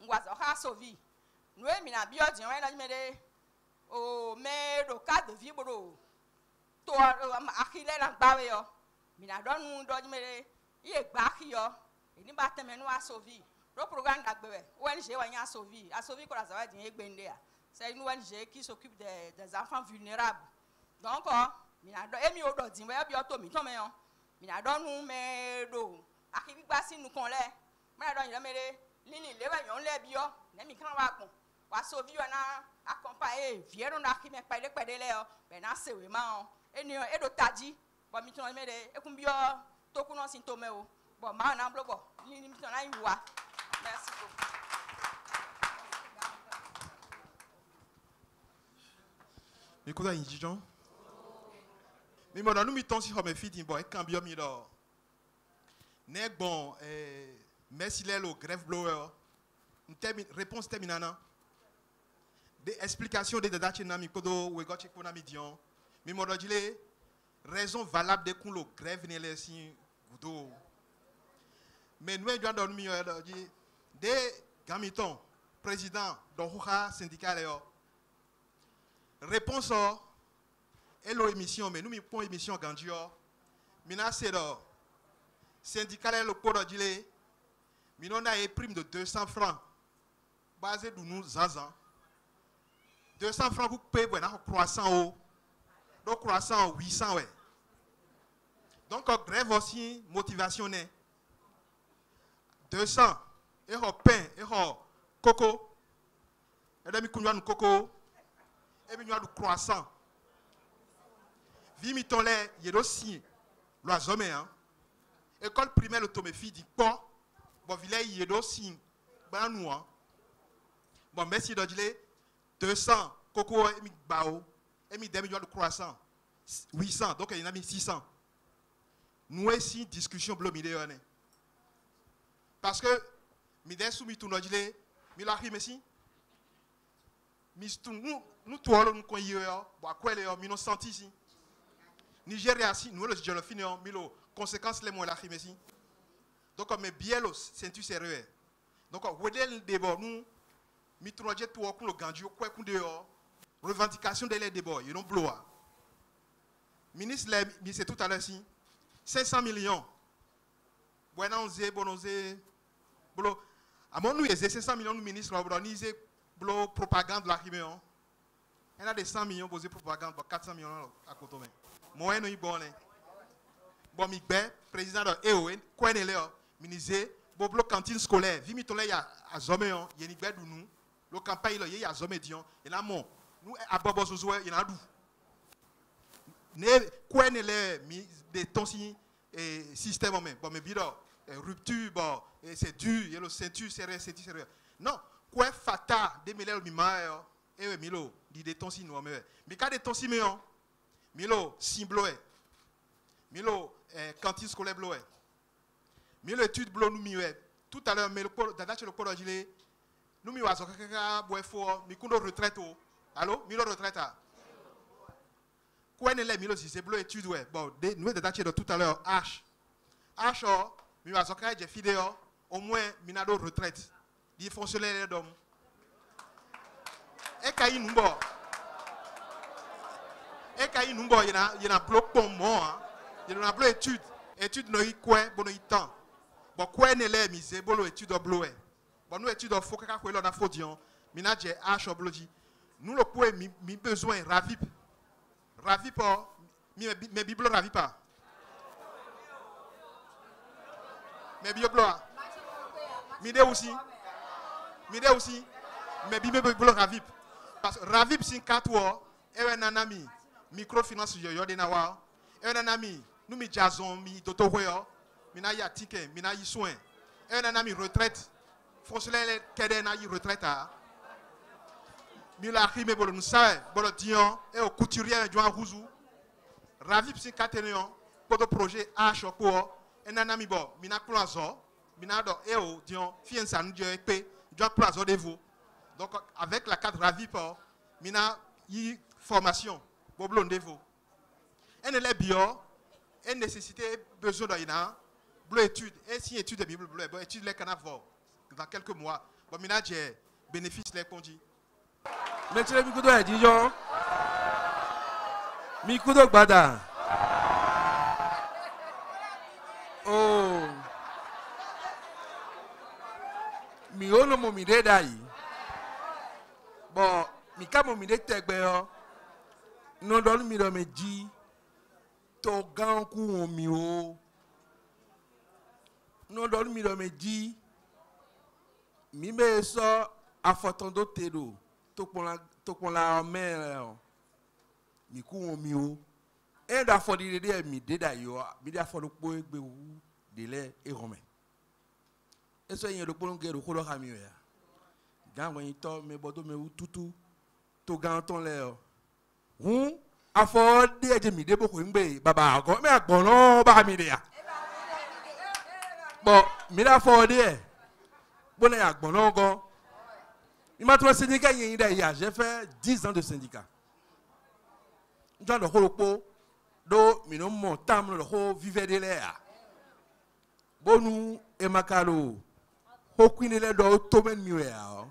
ngwazo ha asovi no e mi na bi odin wa na mi de o me do carte de vie bro to akile na gbawe yo mi na don nu do mi de ye gba ki yo eni ba teme nu asovi do programme dagbewe ONG wa nya asovi ko la zawa din e gbende a c'est une ONG qui s'occupe des enfants vulnérables. Donc, mi na do emi o do din we bi o to mi ton me yon. Mi na do nu me do. Aki bi gba si nu kon le. Mi na do yin le mere lini le we yon le bi yo. Ne mi kan wa kun. Wa so vi yo na accompagner viero na ki me pede le yo. Be na sewe ma on. Eni e do taji. Bo mi ton mere e kun bi yo to kun no sin to me o. Bo ma na blo bo. Lini mi ton na yin wa. Merci beaucoup. Écoute, il dit Jean. Mais moi, nous mettons si on me fait dire bon, et quand bien mis là, n'est bon, merci les le grève blower. Réponse terminante. Des explications de dates nami kodo ou ego cheko nami dion. Mais moi, je dis raison valable de qu'on le grève n'est les si goudou. Mais nous devons donner mieux dit des gamiton président d'Ohura syndical là. Réponse et l'émission, mais nous avons une émission Gandio. Mina c'est le syndical le code de nous avons une prime de 200 francs basée de nous Zaza. 200 francs pour payer un croissant au. Donc croissant 800 ouais. Donc grève aussi motivation 200 et pain et coco. Et demi nous coco. Et puis nous avons du croissant. Vimi ton lait, il y a aussi l'oiseau hein. École primaire le tomé fille dit bon, bon village il y a aussi ben nous hein. Bon merci de dire 200 coco et mi bao et mi demi de croissant 800 donc il y en a mis 600. Nous aussi discussion blo milieu parce que mi des soumis tout nous dire mi la merci. Nous tous nous connaissons quoi les nous senti ici Nigeria si nous le finissons mais les conséquences les moins la ici donc mais bien le c'est sérieux donc wedel débat nous mitroje tout le gandio quoi qu'on dehors revendication de les débats ils non bloa ministre c'est tout à l'heure si 500 millions bueno onze bonose blo à mon nous 500 millions nous ministre organiser blo propagande la riméon. Il y a des 100 millions posés propagande, 400 millions à côté. Moi, nous y bon. bon mi bé président de EO quoi ne le ministre bon bloc cantine scolaire vi mi to le ya azome on ye ni gbedu nu lo campagne lo ye ya azome dion et là mon nous abobo so so ina du ne quoi ne le mi de ton si système même bon me biro rupture bon c'est dur y a le ceinture serré non quoi fata de me le mi ma e milo di de ton si no me mi ka de ton si me on milo simbloé milo cantine scolaire bloé milo étude blo nous miwe tout à l'heure mais le dada chez le polo gilet nous mi wazo kaka boy fo mi kundo retraite o allô milo retraite a quoi ne le milo si c'est blo étude ouais bon nous dada chez tout à l'heure h mi wazo kaka je vidéo au moins minado retraite di fonctionnaire d'homme e kai numbo et quand il nous voit, il y a un bloc pour moi, il y a un bloc étude no quoi, bon il temps. Bon quoi ne l'est misé, bon étude au bloc. Bon nous étude au faut que quoi l'on a faut dire, mina j'ai H au bloc. Nous le quoi mi besoin ravip pour mes bibles ravip pas. Mes bibles mide aussi mes bibles ravip parce que ravip c'est 4 heures et un ami microfinance yo de na wa un ami nous mi jason mi toto hoyo mi na ya ticket mi na yi soin un ami retraite fonctionnaire kede na yi retraite a mi la rime bolo nous ça bolo dion et au couturier joan rouzu ravip si katenyon pour projet H ko un ami bo mi na plazo mi na do e o dion fiensa nous je pe joan plazo de vous donc avec la carte ravip mi na yi formation boblon devo en les bio en nécessité besoin d'ina bleu étude et si étude de bible bleu étude les canavor dans quelques mois bon mina j'ai bénéfice les conduit monsieur mikudo e dijon mikudo gbada oh mi ono mo mi de dai bon mi ka mo mi de tegbe o non don mi do me ji to gan ku mi o non don mi do me ji mi me so afotondo tedo to pon la mer mi ku mi o e da fo di de mi de da yo mi da fo lo po egbe wu de le e rome e so yen lo po nge ro ko lo ka mi ya gan won to me bodo me wu tutu to gan ton le o afọ de eje mi de boko ngbe baba go me agbon ba mi de ya bon mi da fọ de bon na agbon go mi ma to syndicat yin da ya j'ai fait 10 ans de syndicat dans le holopo do mi no mo tam le ho vive de l'air bonu e makalo ho kwini le do to men mi we ya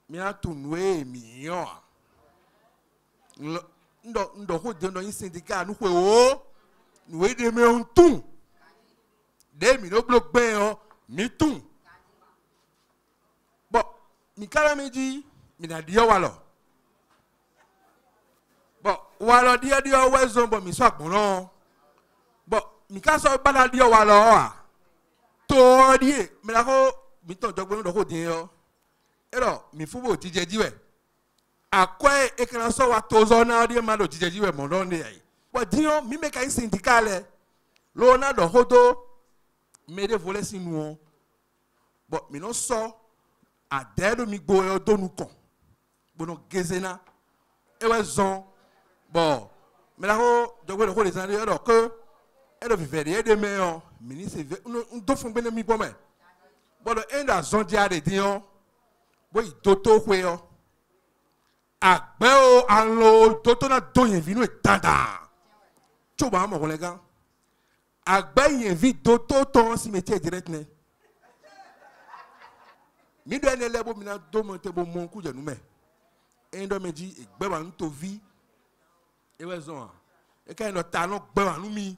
mi a tunwe mi yo ndo ho de no syndicat nu kwe o nu we de me on tun de mi no bloc ben o mi tun bon mi kala meji mi na dio walo bon walo dio we zombo mi so agbon lo bon mi ka so bana dio walo a to die mi la ko mi ton jogbo ndo ho din yo ero mi fubo ti je jiwe akwe ekran so wa tozo na odi ma do jijeji we mo don dey ai but dion mi make ai syndical lo na do hodo me de voler sinu but mi no so adedo mi gbo e do nu kon bono gezena e we zon bon me la ho jogwe do ho les an do ko e do vivere de me on ministre do fun bene mi bo me but do end as zon dia de dion bo i toto hwe o agbe o anlo toto na do yen vinu e dada choba mo les gars agbe yen vi toto ton cimetière direct ne mi do ene lebo mi na do mo te bo mon ku je nu me endo me ji egbe wa nto vi e we zon e ka no ta no gbe wa nu mi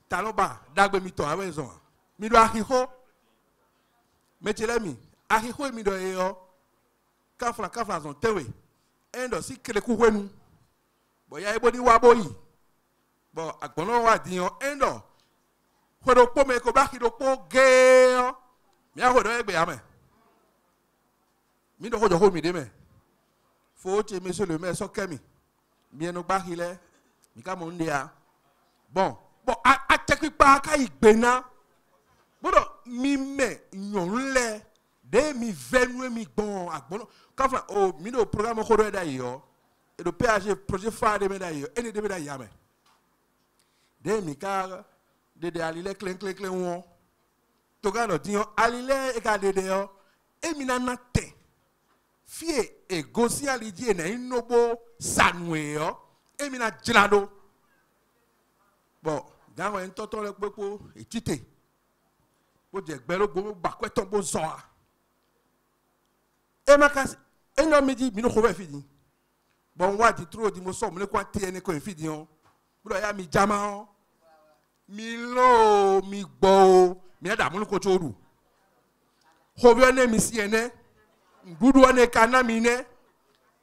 ta no ba dagbe mi to a we zon mi do ahiho me tele mi ahiho mi do e yo kafra zon tewe endo si kele ku hwenu bo ya ebo ni wa boyi bon agbono wa dion endo hodo po me ko ba ki do po ge mi a hodo egbe ame mi do hodo ho mi de me fo che monsieur le maire so kemi mi eno ba ki le mi ka mo ndia bon a check pa ka igbena bodo mi me nyon le de mi venu mi bon agbono ka fa o mi do programme ko do da yo et le PAG projet phare de médaille et de médaille ame de mi ka de alile clen won to ga no dion alile e ka de yo e mi na te fie e gosi alidie na inobo sanwe yo e mi na jlado bon ga won toto le pepo e tite bo je gbero gbo ba kweton bo zo e ma ka e no mi di mi no ko be fidi bon wa ti trop di mo so mo le kwa tie ne ko fidi on bro ya mi jama mi lo mi gbo mi da mo ko toru ho bi one mi si ene ndudu one kana mi ne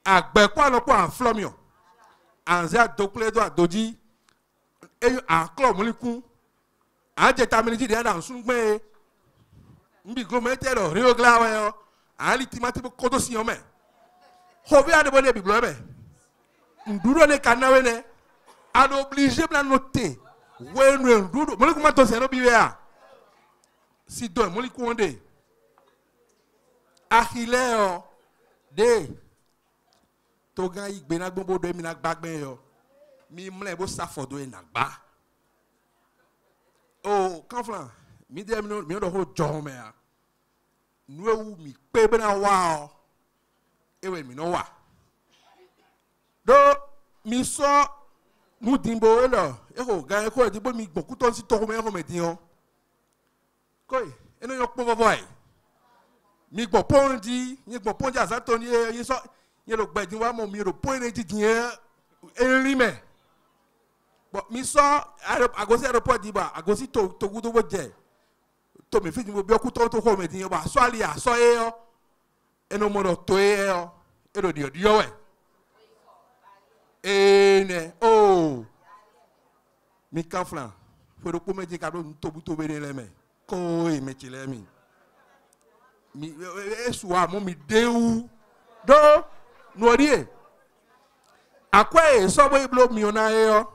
agbe kwa lo kwa flomio anze adokle do adoji e a club mo likun a je ta mi di da sun gbe mbi go metero rio glawe o ali timati ko to si o me ho bi ade bo ne biblo be ndudu ne kana we ne a obligé bla noter wenu ndudu mo likun ma to se no bi we a si do mo likun onde Achilleo de toga igbe na gbogbo do mi na gbagbe yo mi mle bo safodo e na gba o conflan mi de mi do ho jo me a nu ewu mi pe be na wa o ewe mi no wa do mi so mu dimbo e lo e ko ga e ko di bo mi gboku to si to me ko me din o ko e no yo po boy mi gbo pondi ni gbo pondi azato ni yin so yin lo gbedin wa mo mi ro point ti din e me but mi so agosi aeroport di ba agosi to gudo bo je to me fi mo bi okuto to ko me din ba so ali aso e yo eno mo do to e yo e do di yo we ne oh mi kanflan fo do ko me di ka do to bu to be le me ko e me chile mi mi esuwa mo mi deu do no rie akwa so bo iblo mi ona yo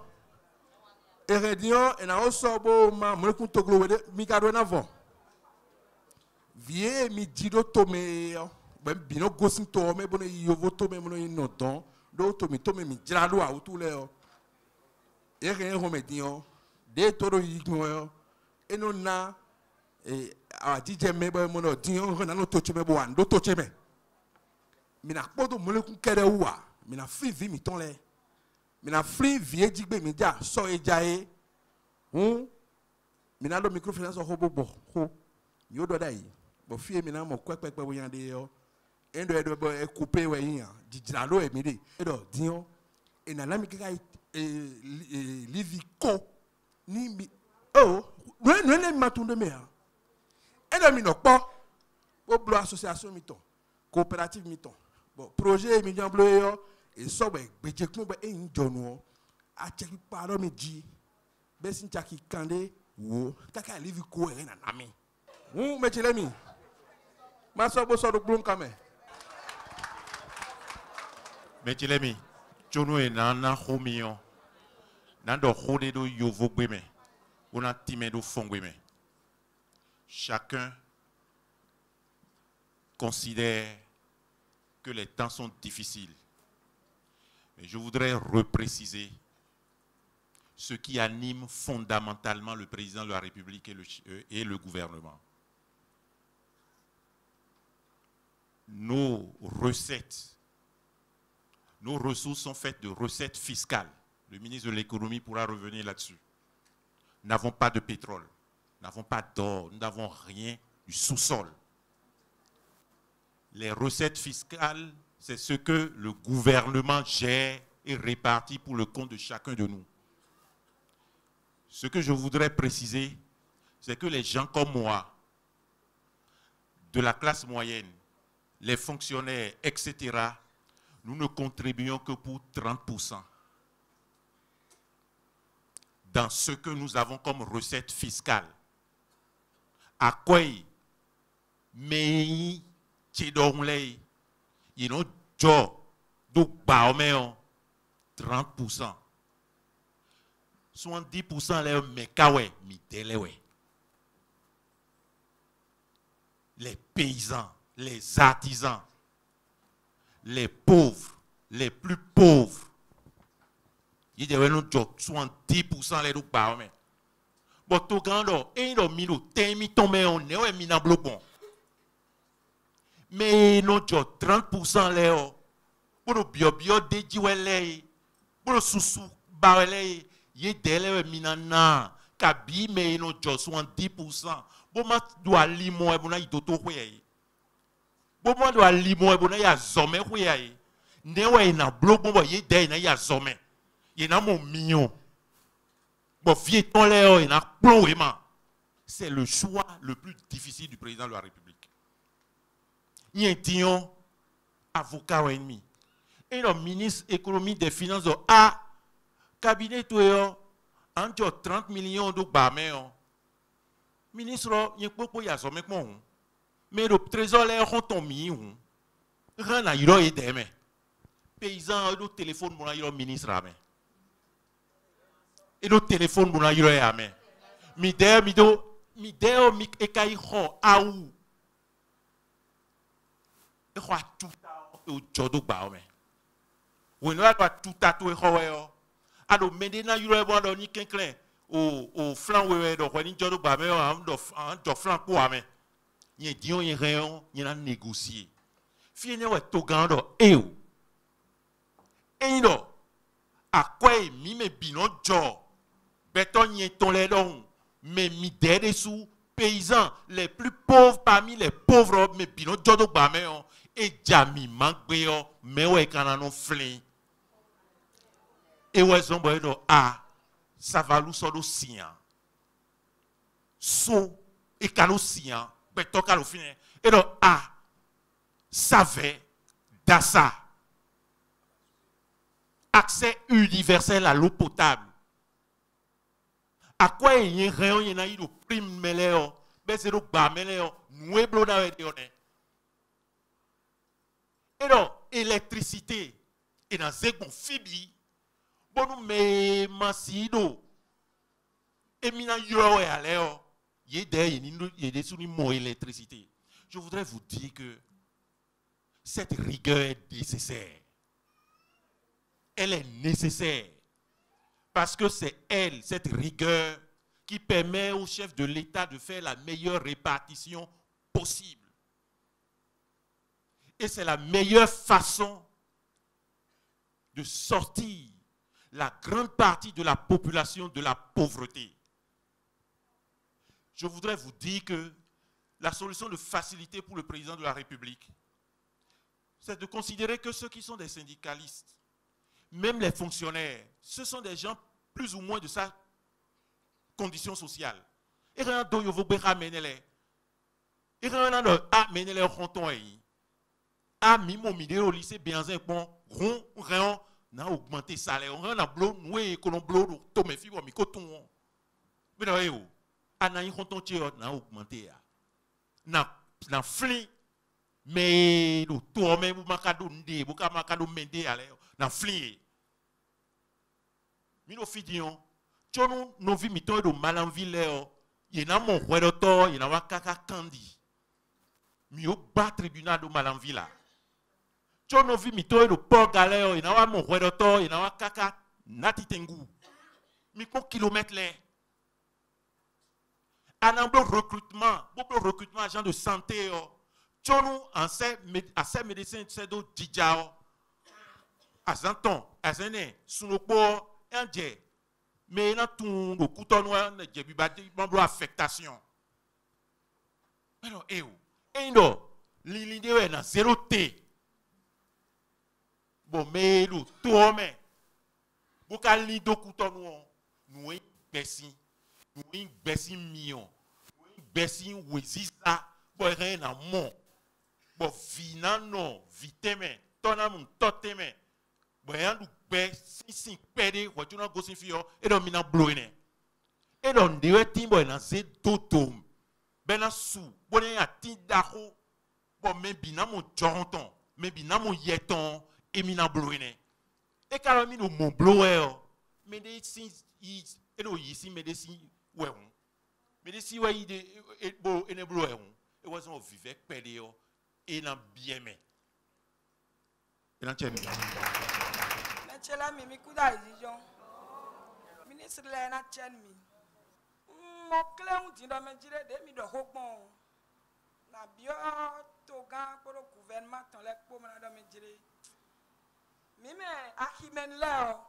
eredion e na so bo ma mo ku to glo we mi ka do na vo vie mi dido to me yo be bi no gosin to me bo no yo vo to me mo no no don do to me mi jira do a tu le yo ere ho me dion de to ro yi yo eno na a DJ mebo mo no dion na no toche mebo wan do toche me mi na podo mo le kun kere wa mi na free vi mi ton le mi na free vie jigbe mi ja so eja e mi na do microphone so hobo ho mi o do da yi bo fie mi na mo kwepepe wo yan de yo endo edo bo e couper we yin jijira lo e mi de edo dion e na la mi ka livi ko ni mi oh no ma tunde me ha et mi no po o blo association mi ton coopérative mi ton bon projet mi jan blo yo e so be gbeje kun be e njonu a check paro mi ji be sin chaki kande wo kaka live ko e na na mi me chele mi ma so bo so do blum kame me chele mi chono e na na homion na do hode do yovo gbe me ona time do fongwe me. Chacun considère que les temps sont difficiles. Mais je voudrais repréciser ce qui anime fondamentalement le président de la République et le gouvernement. Nos recettes, nos ressources sont faites de recettes fiscales. Le ministre de l'économie pourra revenir là-dessus. Nous n'avons pas de pétrole. Nous n'avons pas d'or, nous n'avons rien du sous-sol. Les recettes fiscales, c'est ce que le gouvernement gère et répartit pour le compte de chacun de nous. Ce que je voudrais préciser, c'est que les gens comme moi, de la classe moyenne, les fonctionnaires, etc., nous ne contribuons que pour 30%. dans ce que nous avons comme recette fiscale. À quoi mais il y a job donc 30%. 70% les mekawe mitelewe. Les paysans, les artisans, les pauvres, les plus pauvres. Il y a 70% les donc ba mais. Bon to gando et no mino temi tomé on ne o mina blobon. Mais non 30% les o. Pour bio de jiwele. Pour susu bawele ye dele minana kabi mais non 70%. Bon ma doit limo e bona itoto hwe. Bon ma doit limo e bona ya zome hwe. Ne we na blobon ye de na ya zome. Ye na mon mignon. Bon, c'est le choix le plus difficile du président de la République. Il y a un avocat ou ennemi. Et le ministre économie des finances a cabinet en 30 millions de barmans. Ministre, il y a beaucoup de choses. Mais le trésor est retombé. Rien n'a eu aidé. Paysan, le téléphone, mon ministre. Et le téléphone pour nous amen. Mideo mik ekai ho aou. E ho tout o jodo ba o me. We no ado tout to e ho e. Ado mende na yuro e bo do ni kenklen o flan we do ko ni jodo ba me o am do flan ko amen. Yen dion yen réon yen na négocier. Fi ne we to gando e o. E no akwe mi me binon jo. Béton y est les dons, mais mi dessous paysans les plus pauvres parmi les pauvres, mais bino jodo baméon et jami mangbéon, mais ouais kananon flin. Et ouais zombo do a ça va nous solo sien. So et kano sien, béton kano fin. Et do a savait d'assa. Accès universel à l'eau potable. À quoi il y a rien, il y a eu le prime meléo, mais c'est le bas meléo, nous eblo na vedéone. Et donc, électricité, et dans ce qu'on fibli, bon nous mais masido, et mina yo et aléo, il y a des sous mots électricité. Je voudrais vous dire que cette rigueur est nécessaire. Elle est nécessaire. Parce que c'est elle, cette rigueur, qui permet au chef de l'État de faire la meilleure répartition possible. Et c'est la meilleure façon de sortir la grande partie de la population de la pauvreté. Je voudrais vous dire que la solution de facilité pour le président de la République, c'est de considérer que ceux qui sont des syndicalistes, même les fonctionnaires, ce sont des gens plus ou moins de sa condition sociale. Et rien d'autre, il faut ramener les. Et rien d'autre, amener les rontons. Ah, mi mon midé au lycée, bien sûr, bon, rien, n'a augmenté le salaire. On a blou, nous, que l'on blou, tomé, fibre, mi coton. Mais non, n'a eu rontons, n'a augmenté. N'a flin, mais le tour, même, vous m'acadou, vous m'acadou, mendé, allez, n'a flin. Mino fidion, tchonou no vi mito do malanville y na mon hueroto y na wa kaka kandi. Mi o ba tribunal do malanville. Tchonou vi mito do port galère y na wa mon hueroto y na wa kaka natitengu. Mi ko kilomètre le. Anambo recrutement agent de santé tchonou en ces médecins c'est do djao. Azanton, azene sunoko mais il y a tout le couteau noir, il y a une affectation. Alors, l'idée est dans 0 T. Bon, mais le tout, mais, vous avez le couteau noir, nous avons baissé, nous avons baissé million, nous avons baissé ouizisa, bon, rien à mon. Bon, vina non, viteme, ton amour, toteme, bon, rien nous si perdé, ou tu n'as pas de fio, et donc, il a blowé. et donc de timbo na se totom bena su boné ya tindako bon me binamo jonton me binamo yeton et mina bloine e kala mi no mon blower me de si e no yisi me de si we on me de si we ide e bo ene blower on e was on vivek pedeo e na bien me e na cheni Chela mi kuda ijon. Ministre le na chen mi. Mo kle un ti do me jire de mi do hogbon. Na bio to gan pour le gouvernement ton le po na do me jire. Mi me akimen le o.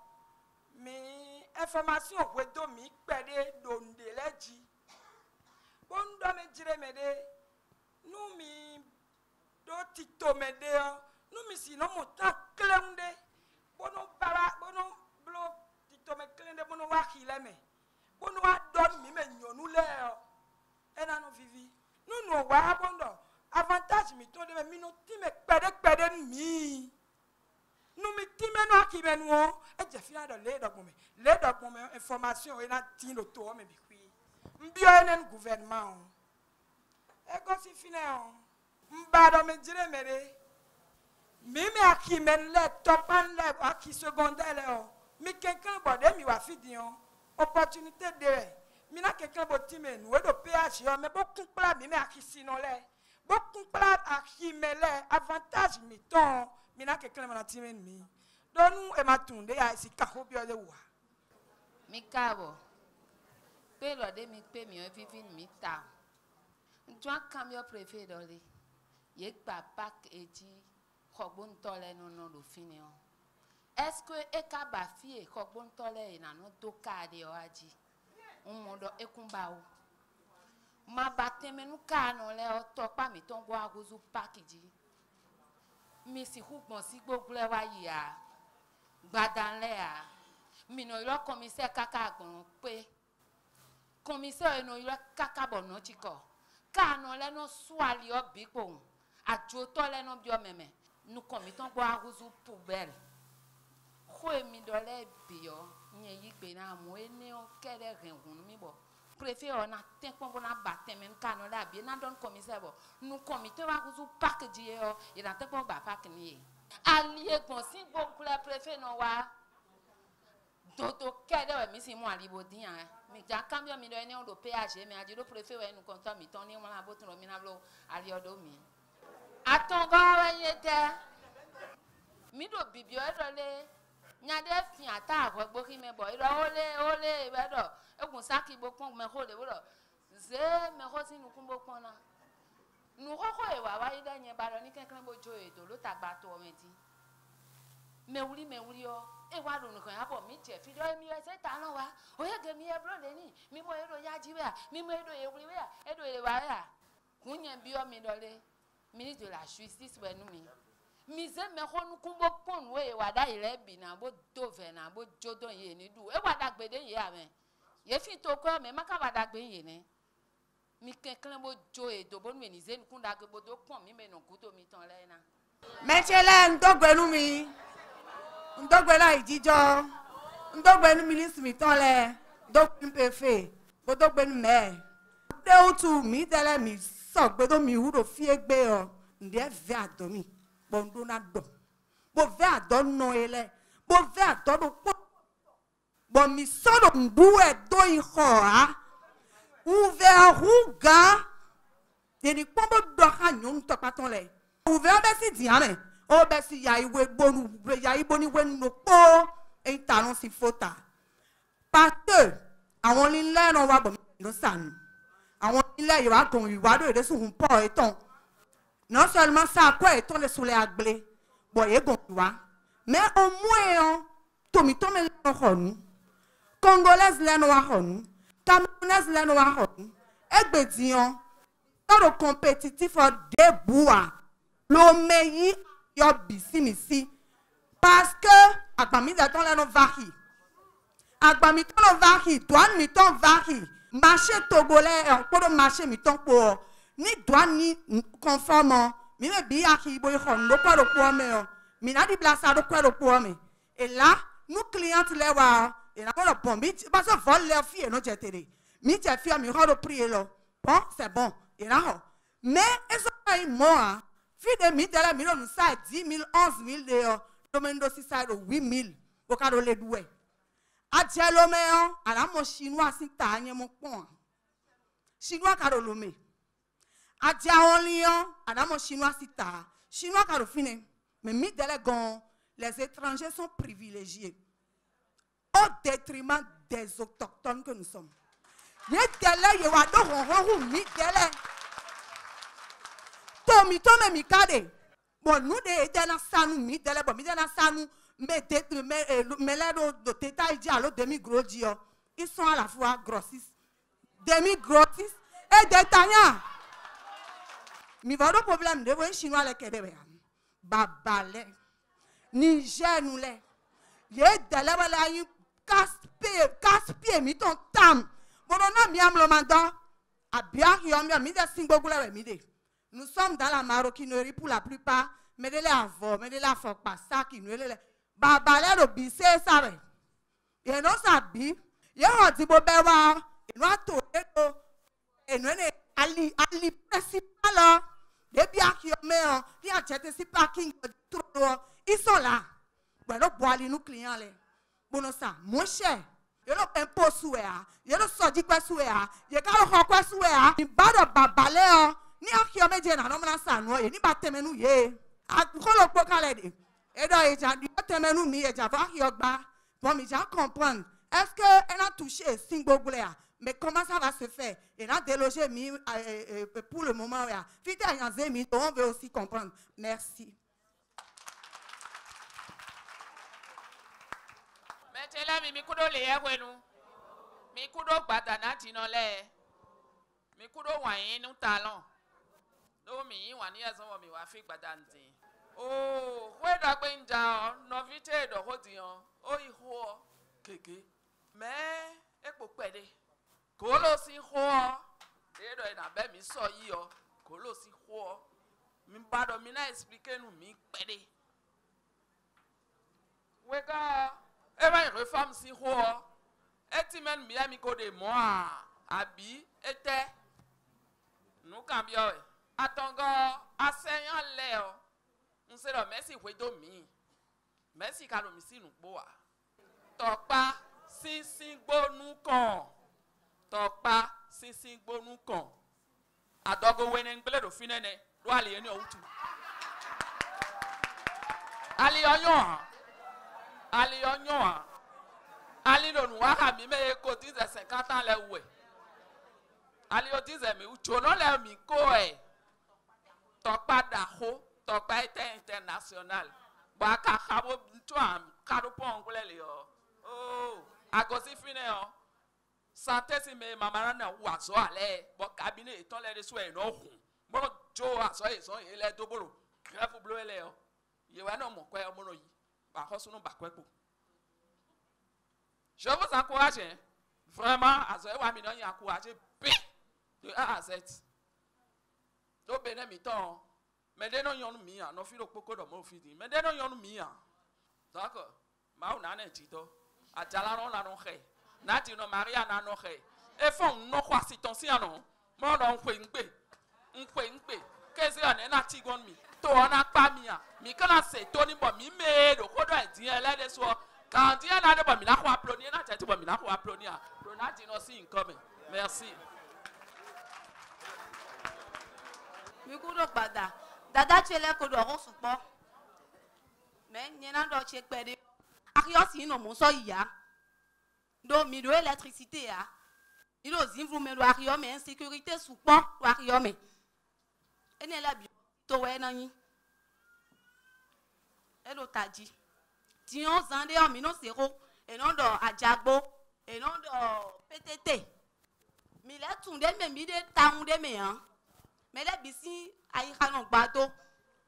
Mi information we do mi pede donde leji. Bon do me jire me de nou mi do ti to me de o. Nou mi si no mo ta kle un de. Bono para bono blo tito me klende bono wa khileme bono wa don mi me nyonu le ena no vivi no wa bondo avantage mi to de mi no ti me pede mi no mi ti me no akime no e je fi ado le dogbo me information ena tin lo to me bi kwi mbio enen gouvernement e go si fine on mbado me jire mere Mimi akimen le topan le aki secondaire le mi quelqu'un bodé mi wa fidion opportunité de mi na quelqu'un botime nou e do PH yo mais beaucoup pla mi aki sinon le beaucoup pla aki mele avantage mi ton mi na quelqu'un ma time mi don nou e matunde ya si kako bio de wa mi kabo pe lo de mi pe mi o vivi mi ta ntua cambio préfet dole ye papa eji Kogbon tole non lo fini o. Est-ce que e ka ba fie kogbon tole na no to ka de o aji. Mondo e kumba o. Ma bateme nu ka no le o to pa mi ton bo aguzu pakiji. Mi si hukmo si gbogbule wa ya. Gbadan le a. Mi no ilo commissaire kaka agbon pe. Commissaire no ilo kaka bono chiko. Ka no le no swali o biko. Ajo tole no bio meme. Nous commettons boire aux poubelles. Quoi mi dole bio, n'y y bena moene o kere rengun mi bo. Préfère on a tempo on a batté même canon la bien don commissaire bo. Nous commettons aux pack die o, il a tempo ba pack ni. Allié bon si bon pour la préfet no wa. Dodo kere mi si mo alibo din hein. Mi ja cambio mi do ene o do PAG mais a di do préfet we nous compte mi ton ni mo la botu mi na blo ali odo mi. Atonga yete mi do bibio edole nyade fi ata agbo ki me boy ole bedo ekun saki bokon me ho le wo ze me ho si nu kun bokon na nu koko e wa wa ide yen ba lo ni kenkan bojo edo lo tagba to meti me wuri o e wa lo nkan abo mi je fi do mi se ta na wa o ye ge mi e bro le ni mi mo edo ya ji we mi mo edo e wuri we edo e wa ya kunyen bi o mi dole ministre de la justice we nous mi ze me ko nu kumbo pon we wada ile bi na bo do ve na bo jodon ye ni du e wada gbede ye amen ye fi to ko me maka wada gbe ye ne mi kenkan bo jo e do bo nu ni ze kun da gbo do pon mi me no kuto mi ton le na mechele ndogbenu mi ndogbela ijijo ndogbenu ministre mi ton le dogbenu pefe bo dogbenu me de otu mi tele mi so gbedo mi wuro fi egbe o nde ve adomi bondo na do bo ve adon no ele bo ve adon do bo mi so do mbu e do iho a u ve aruga de ni pombo do ha nyun to paton le u ve be si diame o be si ya iwe gbonu ya iboni we no po e tanon si fota parce que àwọn lile no wa bo no sanu àwọn ilé ìwà kan ìwádò èdè sùn pọ̀ ètò non seulement ça quoi ètò les sous les agblé bon yé gon ìwà mais au moins tomi tome le honu congolaise le no honu camerounaise le no honu egbedion todo compétitif de bois lo meyi yo bisimisi parce que agbami de ton le no vahi agbami ton no vahi douane mi ton vahi marché togolais pour marché mi ton pour ni douane ni conforme mi me bi aki boy khon do ko do pour me mi na di blasa do ko do pour me et là nous clients les wa et là on bon parce que vol leur fille no jetere Mi t'es fier, mi rend prier là. Bon, c'est bon. Et là, mais ils sont pas morts. Fille de mi de la mi nous ça 10 000, 11 000 de domaine aussi ça 8 000. Au cas où les doués. A dialomé à la mon chinois si t'as mon point. Chinois carolomé. A diaolion à la mon chinois si t'as. Chinois carofine. Mais mi de la gon, les étrangers sont privilégiés. Au détriment des autochtones que nous sommes. Ye dele ye wa do honhon mi dele. To mi to me mi kade. Bon nous de dele sanu mi dele bon mi dele sanu me le do teta idi alo demi gros dio. Ils sont à la fois grossistes, demi grossistes et détaillants. Mi va do problème de voyer chinois le kede be. Babale. Niger nous le. Ye dele wala yu casse-pied mi ton tam. Nous sommes dans la maroquinerie pour la plupart, mais de l'avant, mais de la faut pas ça qui nous est babalé le bise ça va. Et non ça bi, il y a dit bobewa, et nous a tourné et nous ali principal depuis qui met il a jeté si parking ils sont là. Bon nous boire nous clients les. Bon ça, mon cher. Yo lo impôt souéa, yo lo sodi kwa souéa, yo ka lo kwa souéa, ni bado babale o, ni akiome je na no na sanu ye, ni batemenu ye. A ko lo po kan le de. E do e ja di batemenu mi e ja va ki ogba. Bon mi ja comprendre. Est-ce que elle a touché Singbogle a? Mais comment ça va se faire? Elle a délogé mi pour le moment là. Fite a yanze mi, on veut aussi comprendre. Merci. Tela mi kudo le ewenu mi kudo gbadana tinole mi kudo wayin nu talon do mi wa ni ezo mi wa fi gbadantin o we do pe nja no vite do hodian o iho keke me epo pede ko lo si ho e do na be mi so yi o ko lo si ho mi ba do mi na explique nu mi pede we ga et bien, réforme si quoi? Et même bien mi code moi, abi était. Nous cambions. Attends, enseignant Léo. On se le merci pour domi. Merci car nous si nous bois. Topa si bon nous con. Topa si bon nous con. Adogo wenen ble do finene. Do ali ni outu. Ali onyo. Ali onyoa ali no nuwa ha mi me ko 50 ans le we ali o dize mi ucho no le mi ko e to pada ho to pa international ba ka khabo to am ka do pon kule le o oh agosi fine o santé si me mama na wa so ale bo cabinet ton le so e no hun bo jo aso e so e le doboro grave bleu le o ye wa no mo kwa o mo no yi. Je vous encourage vraiment à ce que vous encouragez de A à Z. Donc, bien évidemment, mais dès que nous avons mis, nous faisons beaucoup de mots. Mais dès que nous avons mis, d'accord, nous avons dit, à Jalano, nous avons fait, nous avons marié, nous avons fait. Et font nos croix si ton sien, non, moi, on fait une paix. Qu'est-ce qu'on a dit, to ona pa mi a mi kana se to ni bo mi me do ko do idea le de so kan dia na de bo mi na ko upload na che bo mi na ko upload a to na ti no see incoming. Merci. Mi ku do pada dada chele ko do ro supo me nyena do che pede akio si no mo so iya do mi do électricité a il o zimvru me do akio me insécurité supo do akio me ene la bi to we na yin e lo taji ti on zande o mi no sero e no do ajagbo e no do PTT mi le tunde me mi de taun de me han me le bisi ayi kanu gbado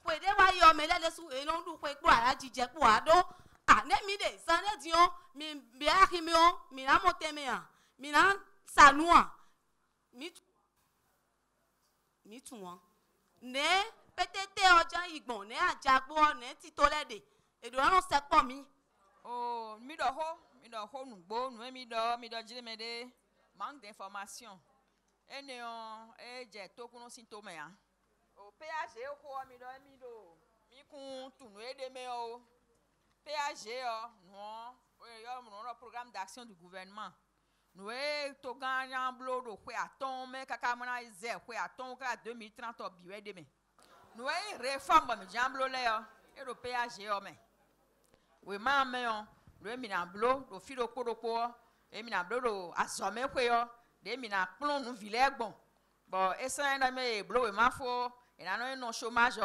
po de wa yo me le su e no du pe po ara jije po ado a ne mi de zande di on mi bi aki mi on mi na mo te me han mi na sanu an mi tu won ne PTT ọjà igbon ne ajagbo ne titolede edo ran se po mi oh mi do ho nugbo nu mi do jilemede manque d'information. Et néon, et j'ai tout qu'on symptômes. Au PAG, au quoi, mi kun tout nous aider mais au PAG, non, le programme d'action du gouvernement. Nous to gagné en bloc de quoi tomber kaka mona ize quoi tomber 2030 biwe demain. Nous réforme mais jamblo là et le PAG mais. Oui maman on le mina bloc do filo kodoko et mina bloc do asome quoi yo de mina plon nous village bon. Bon et ça na me bloc we mafo et na non chômage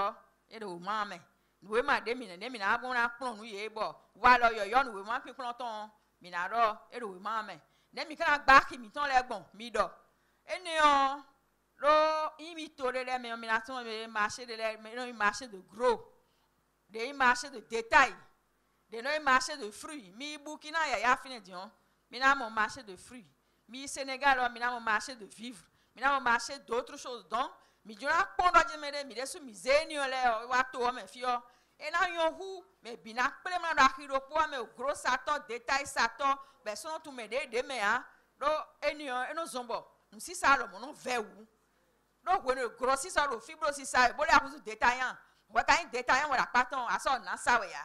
et do maman. Nous ma de mina bon na plon nous yé bon. Voilà yo nous ma pi plon ton mina ro et do maman. Nemi kana baki mi ton le bon mi do enion lo imito le me minaton me marché de le me marché de gros de marché de détail de no marché de fruits mi Burkina ya fini dion mi na mon marché de fruits mi Sénégal mi na mon marché de vivres mi na mon marché d'autres choses donc mi jona pondo je me mi desu mi zenio le wa to me fio et na yon hu me bina plema da hiro po me gros sato détail sato be son tu me de me a do enion eno zombo nsi sa lo mo no vewu do we no gros si sa lo fibro si sa bo le akuzu détaillant wa kan détaillant wa paton aso na sa we ya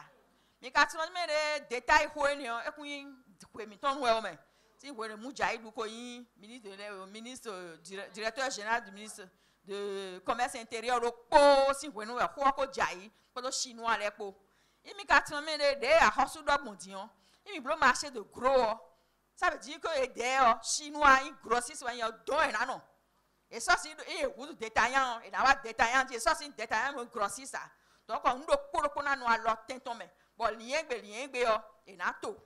mi ka ti no me de détail ho enion e kun yin kwe mi ton we o me ti we ne muja idu ko yin ministre directeur général du ministre de commerce intérieur lo po si we no we ko jai pour chinois les po imi ka ti me de a hosu do gbon dion imi blo marché de gros ça veut dire que des chinois ils grossissent when don et non et ça c'est et vous détaillant et na détaillant et ça c'est détaillant me grossit ça donc on do ko na no alo tenton me bon lien gbe et na to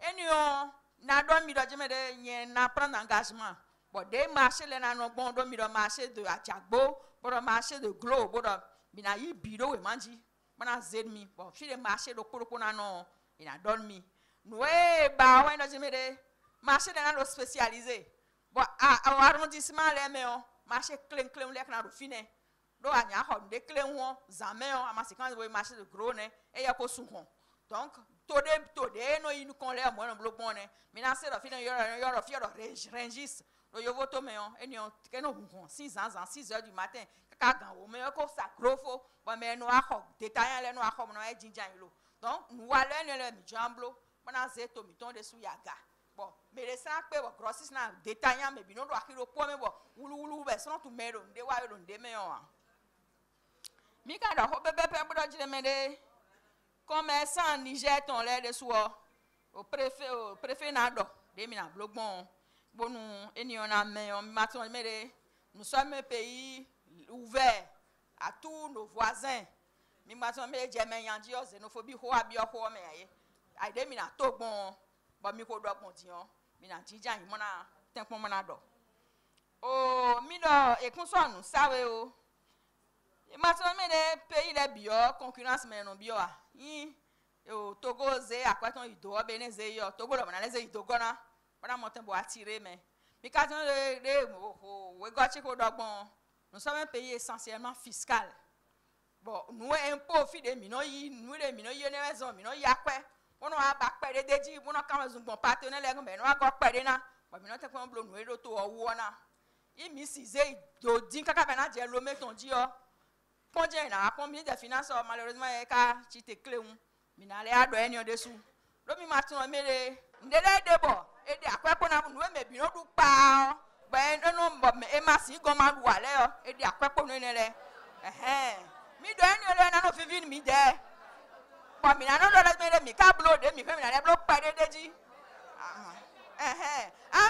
enion na do mi do je me de yen na prendre engagement bon des marché le na no bon do mi do marché de Ajagbo bon marché de Glo bon bina yi biro we manji bana zedmi bon fi de marché do ko na no ina don mi noé ba wa no je me de marché de na do spécialisé bon arrondissement le me on marché clé le na do fine do anya ho de clé won zamé on amasi kan we marché de gros ne e ya ko sunkon donc to de no inu kon le mo no blo bon ne mi na se do fine yo fi do rengis do yo voto me on eni on ke no kun 6 heures du matin ka gan o me ko sa grofo bon me no akho détaillant le no akho no e jinjan lo donc nous wa le ne mi jamblo bana zeto mi ton de su yaga bon me le san pe bo grossis na détaillant me bi no do akiro po me bo wulu be so to mero de wa yo de me on mi ka do ho bebe pe bo do jire me de commerçant Niger ton le de so au préfet na do de mi na blogbon bonu eni on a me on maton me de nous sommes un pays ouvert à tous nos voisins mi maton me je me yanji o xénophobie ho abi o ho me aye aide mi na to gbon bo mi ko do gbon dion mi na jijan yi mo na tenpon mo na do o mi do ekun so nu sawe o maton me de pays le bio concurrence me no bio a yin o Togo ze akwaton ido o beneze yo Togo lo na leze ido gona bana monten bo attirer mais mi ka ton de we go che ko do gbon nous sommes un pays essentiellement fiscal. Bon, nous impôts fi de mino yi, nous de mino yi ne maison, mino yi akwe. On a ba kwe de deji, on a quand même bon partenaire le ngbe, no a go kwe de na. Bon, mino te kon blo nous do to wo na. I mi si ze do din kaka be na je lo me ton di o. Konje na kon mi de finance malheureusement e ka chi te clé un. Mi na le ado eni o desu. Lo mi ma tun me de ndele de bo, e de akwe ko na nous me bino du pa. Ben no mbo e ma si go ma wa le o e di akwepo no ne le mi do eni le na no fivi mi de po mi na no do le mi ka blow de mi fe mi na le blow pa de deji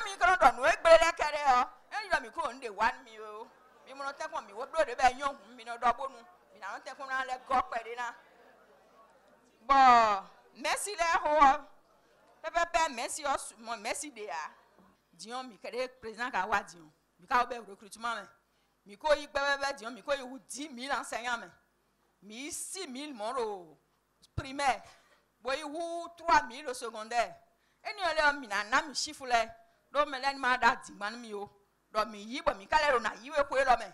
mi ko do no e gbe le kere o e do mi ko nde wan mi o mi mo no te ko mi wo blow de be yon mi no do bonu mi na no te ko na le go pe de na bo merci le ho pepe merci o mo merci de a dion mi kere président ka wa dion mi ka obe recrutement me mi ko yi bebe dion mi ko yi 10,000 enseignants me mi 6,000 mon primaire bo yi 3,000 au secondaire eni ole mi na mi chiffre le do me le ma da di man mi o do mi yi bo mi ka le ro na yi we ko lo me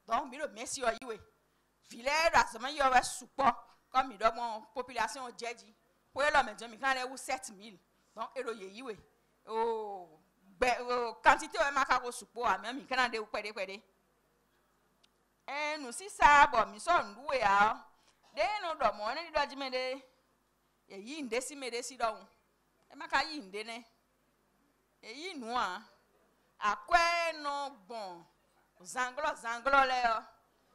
donc mi lo merci o yi we village rasement yo we supo comme mi do mon population jeji ko lo me dion mi ka le 7,000 donc ero ye yi we oh quantité o ma ka ko supo a me mi kana de kwede nu si sa bo mi so nduwe ya de no do mo ne do jime de yi nde si me de si do e ma ka yi nde ne yi nu a akwe no bon zanglo le yo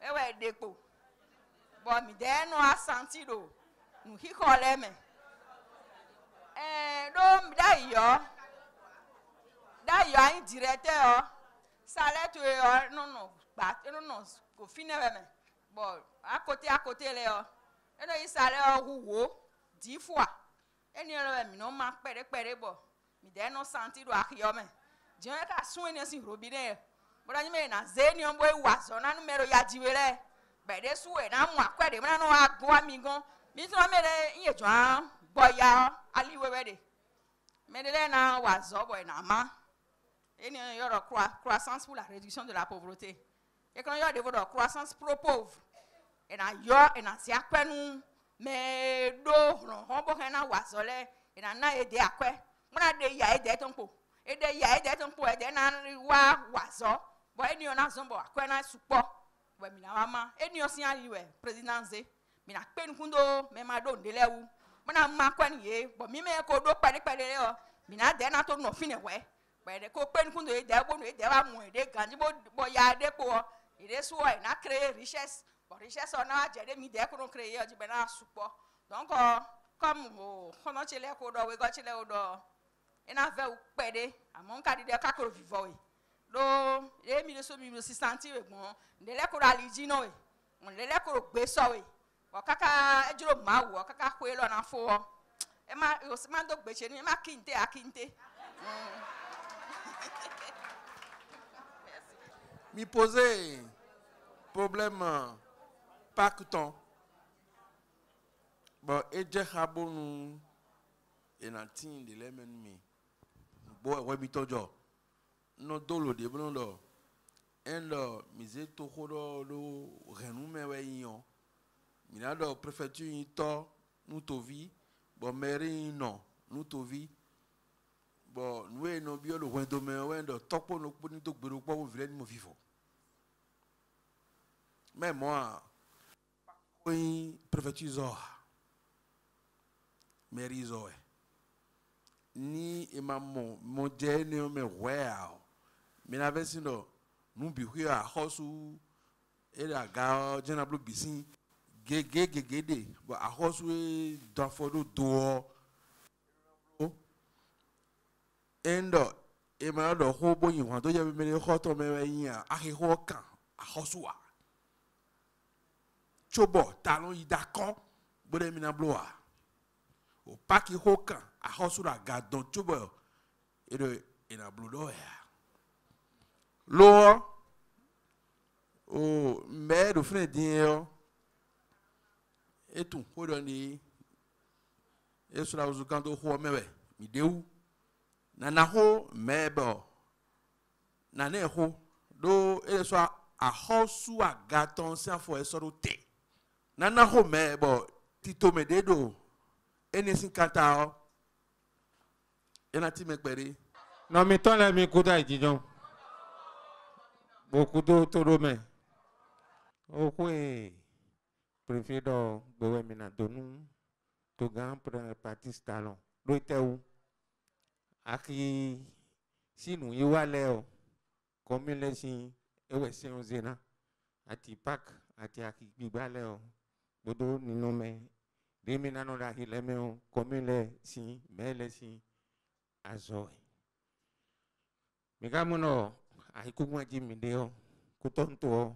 e we depo bo mi de no asanti do nu hi ko le me do mi da yo ayin directeur sale to yo no ba no go fine we me bo à côté le yo no yi sale huwo 10 fois eni lo mi no ma pere bo mi de no santi do akyo me je ka sun eni si robine bo da me na zeni on boy wazo na numero ya jiwele be de suwe na mu akwede me na no agwa mi gan mi so me de yen joan boya aliwewe de me de na wazo boy na ma eni yo ro croissance pour la réduction de la pauvreté et quand yo de votre croissance pro pauvre et na yo et na si akwenu me do ron bo na wazo le e na e de akwe mo na de ya e de tonpo e de ya e de tonpo e de na wa wazo bo eni na zombo akwe na supo we mi na mama eni o sin aliwe presidentze mi na pe nkundo me ma do ndelewu mo na ma kwa ni ye bo mi me ko do pare le o mi na de na to no fine we be de ko pe nkundo e de bo no e de wa mu e de ganji bo ya de po e de so e na créer richesse bo richesse on na je de mi de ko no créer o ji be na supo donc comme kono chele ko do we go chele o do e na ve u pede amon ka de ka ko vivo we do e mi so mi si santi we gbon de le ko aliji no we on le ko gbe so we o kaka ejuro ma wo kaka ko e lo na fo e ma o se ma do gbe che ni ma akinte Mi poser problème pas que temps. Bon, et je habonu et nantin de l'ennemi. Bon, ouais, mi tojo. No dolo de blondo. En lo mise to hodo lo renume we yon. Mina do préfecture to nous to vi. Bon, mairie non, nous to vi. Bon, nous no bio lo wendo me wendo topo no poni to gbero po vile ni mo vivant. Mais moi, oui, préfecture zo, mairie zo, ni imamo, mon dieu ne me wow, mais la version nous bihuye a hosu, et la gare, j'en ai bleu bisin, gégé, bon a hosu dans fodo do, endo, et ma do hobo y wando ya me le hoto me ya, a hokan, a hosua. Chobo talon yi dakon bode mina bloa o paki hokan a hosura gadon chobo e de ina blodo ya lo o me do fne din e tu ho do ni e sura uzukanto ho mewe mi deu na ho mebo na ne ho do e so a hosu a gaton se fo e so do te nana ho me bo tito me dedo enisin kanta o ena ti me pere non mi ton la mi kuda ijijon beaucoup de toro me o kwe prefiero gbewe mi na donu to gan parti stalon do tewu aki sinu yiwale o komile sin ewe se onzena ati pak ati aki gbibale o bodo nínú me demi nano la hileme o komile si mele si azo mi kamuno ai kuma jimi deo kutonto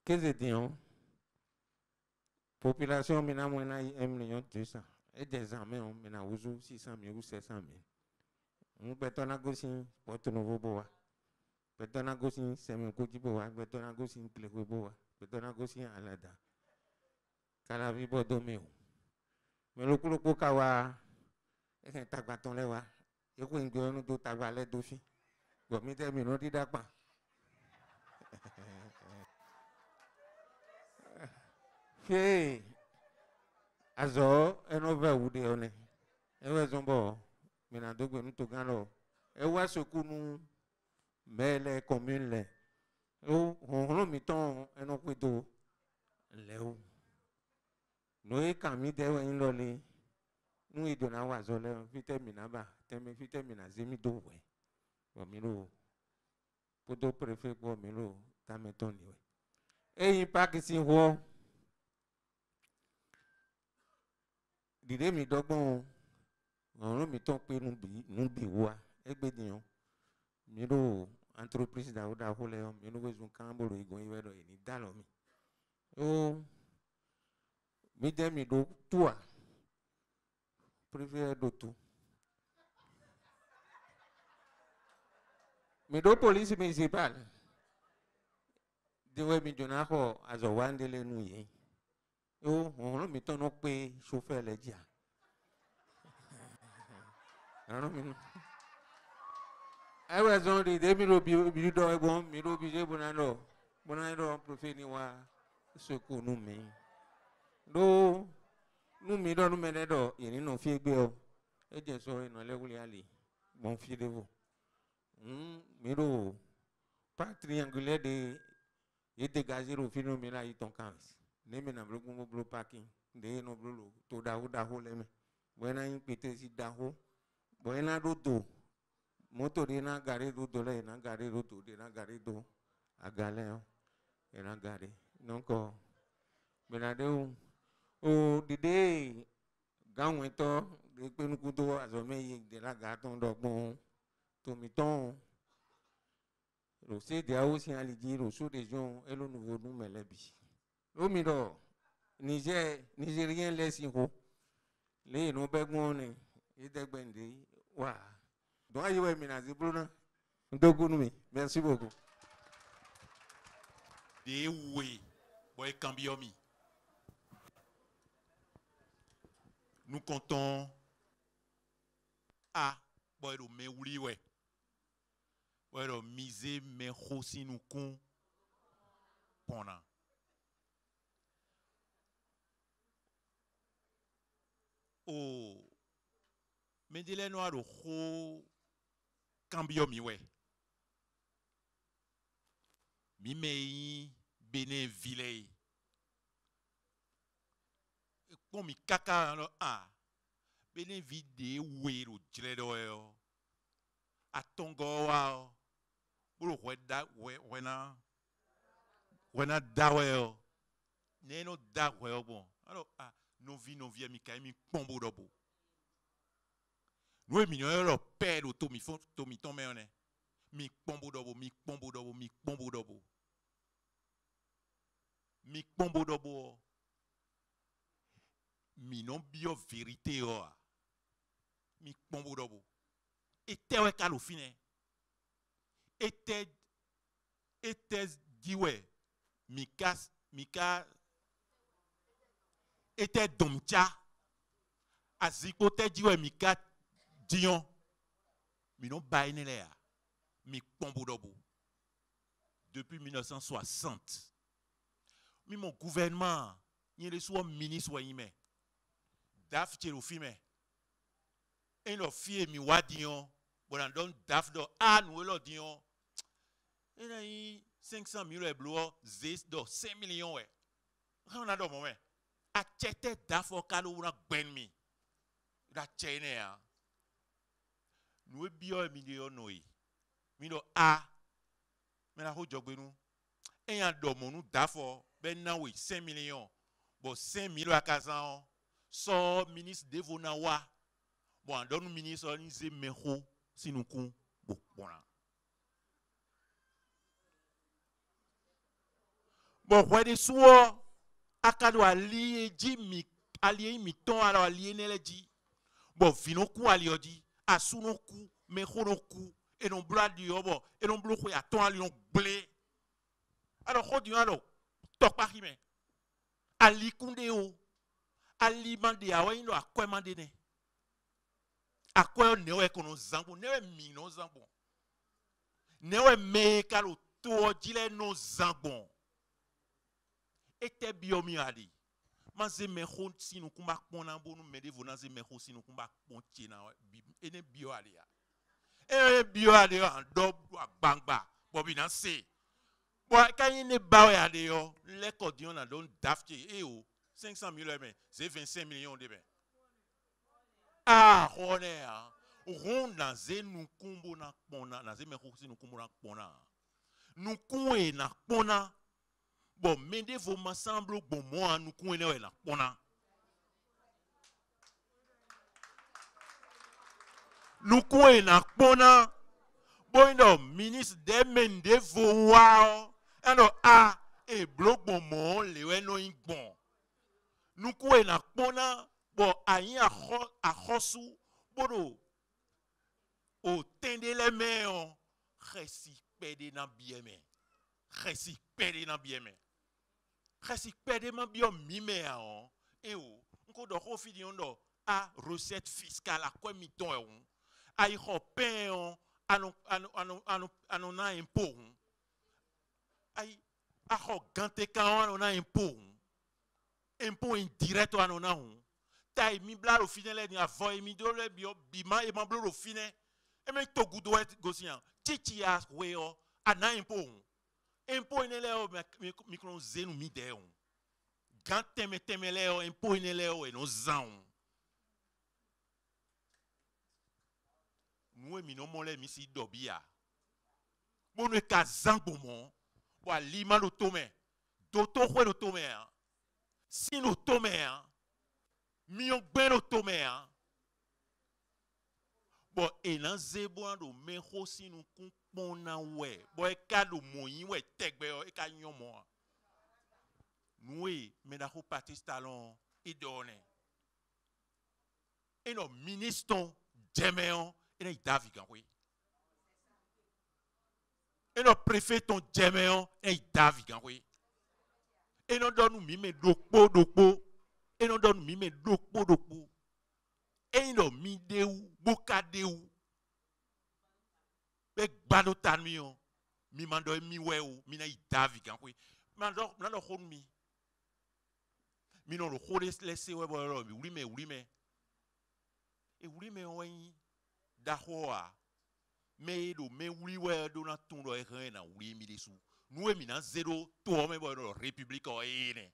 keze dio population mina mona 1 million 200 et des armées on mina uzu 600 000 ou 700 000 un betona gosi porto novo boa betona gosi semi koji boa betona gosi plego boa betona gosi alada kala vibo domeu melokulupo kawa e tagbaton lewa e ko ngbe onu to tagba le dofi go mi te mi no di dapa fe azo eno ve wude one e we zombo mi na dogbe nu to gan lo Et ouais, ce que nous, mais les communes, les. On a mis ton un autre d'eau. Léo. Nous, quand nous devons aller, nous, il donne à oiseau, vite, minaba, vite, minazemi d'eau, ouais. Bon, milo. Pour d'autres préfets, bon, milo, t'as mis ton niveau. Et il pas que si on. L'idée, mi dogon. On a mis ton pays, nous, biwa, et bédion. Milo, entreprise d'Aouda, Holéon, milo, un cambo, il y a une dalomi. Oh, midem, mi do, toi. Préfet de tout. Mi do police municipale. Dewe mi jonako azowandele nuye. Oh, on mi ton pe chauffeur le dia. Non mi. I was on the demi bi do ebon mi do bi je bonano. Bonano préfet ni wa soko nu mi. Do nu mi do nu menedo yin no fi gbe o. E je so ina lewuli ali. Bon fi de vous. Miro pas triangulaire de et dégager au film mais là il ton camp ne me n'a bleu parking de no bleu to da ho le me buena in pete si da ho buena do moto de na gare do le na gare do de na gare do a gale e na gare donc me na de o de gawen to de pe nu kudo azome de la gaton do bon Tomiton, le CDA aussi à l'idée, le sous des gens et le nouveau nous mais l'habit. Le miro, Nigérien laisse y les non begmone et des bendés. Waouh. Donc, il y a une menace, Bruno. Merci beaucoup. Des oui, boy Cambiomi. Nous comptons à boy le meouli ouais. Boy mise mais aussi nous con pendant. Oh, mais de les noirs au Cambiomi ouais. Mi mei bene vile ko mi kaka no a bene vide wero jledo yo atongo wa bulu wena dawe neno dawe bon alors ah no vi mi kai mi pombo dobo no mi no lo pedo to mi fon to mi tombe one mi pombo dobo mi pombo dobo mi pombo dobo mi pombo dobo mi non bio vérité o mi pombo dobo ete we kalo fine ete diwe mika ete domcha aziko te diwe mika dion mi non baine le a mi pombo dobo depuis 1960 mi mon gouvernement il est soit ministre ou yime daf tiro fime et lo fie mi wadion bon don daf do anu lo dion et là 500 000 blo zes do 5 millions ouais on a do moment a chete daf o kalo una ben mi da chene a nous bio million noi mi do a me la ho jogbenu et en do monu daf o ben na oui 5 millions bon 5 000 à Kazan so ministre Devonawa bon donne ministre organisé meho sinuku bon bon ouais des sous akado ali di mi ali mi ton alors ali ne di bon vino ku ali odi asuno ku meho no ku et non bla di bon et non blo ko ya ton ali on blé alors ko di alors tok pa hime ali kunde o ali mande a wa ino akwa mande ne akwa ne we kono zambo ne we mi no zambo ne we me kalo to jile no zambo ete biomi ali manze me hon sinu kumba pona bonu me de vona ze me ho sinu kumba ponche na ene bio ali ya Et bio a de en dobo a bangba. Bobi nan se. Bon, quand il n'est pas à dehors, les codions a donné d'afti. Et oh, 500 000 euros, c'est 25 millions de ben. Ah, on est à. On a zé nous kumbo na pona, na zé me kosi nous kumbo na pona. Nous koué na pona. Bon, mende vos m'ensemble, bon, moi, nous koué na pona. Nous koué na pona. Bon, non, ministre des mende vos wow. Alors, ah, et bloc bon mon, les no ing bon. Nous koué na pona. Bon, aïe a chosu. Bon, o tende les mains, récit pédé dans bien mais. Récit pédé dans bien mais. Récit pédé dans bien mimé hein. Et o, on do ko fini on a recette fiscale à quoi miton on. Aïe ko pain anon na impôt. Aïe a ko gante kan on a impôt. Impôt indirect on a on. Tai mi bla au final ni avoy mi do le bio bima e mamblo au final. Et mais to gudo gosian titi as weo ana impôt ne leo micro zenu mi deon gante me leo impôt ne leo e no zan nous mi no mole mi si dobia bon ne ka zan bomon wa lima lo tome doto ko lo tome si no tome mi on ben lo tome bon, et dans zéboan do meho si nous compona ouais. Bon, et cadeau moyen ouais tekbe et ka nyomo. Nous mais da ko parti talon et donne. Et nos ministres Djeméon et na David kan oui. Et nos préfets ton Djeméon et David kan oui. Et nous donne nous mime dokpo. Et nous donne mime dokpo. Et non, mi de ou, boka de ou. Bek banotan mi yon. Mi mando mi we ou, mi na itavi kan kwe. Mando hon mi. Mi non lo hode lese we bo mi urime. E urime wen da hoa. Me do me uri we do na tundo e ren na uri mi desu. Nou e mi nan zero to me bo lo république o ene.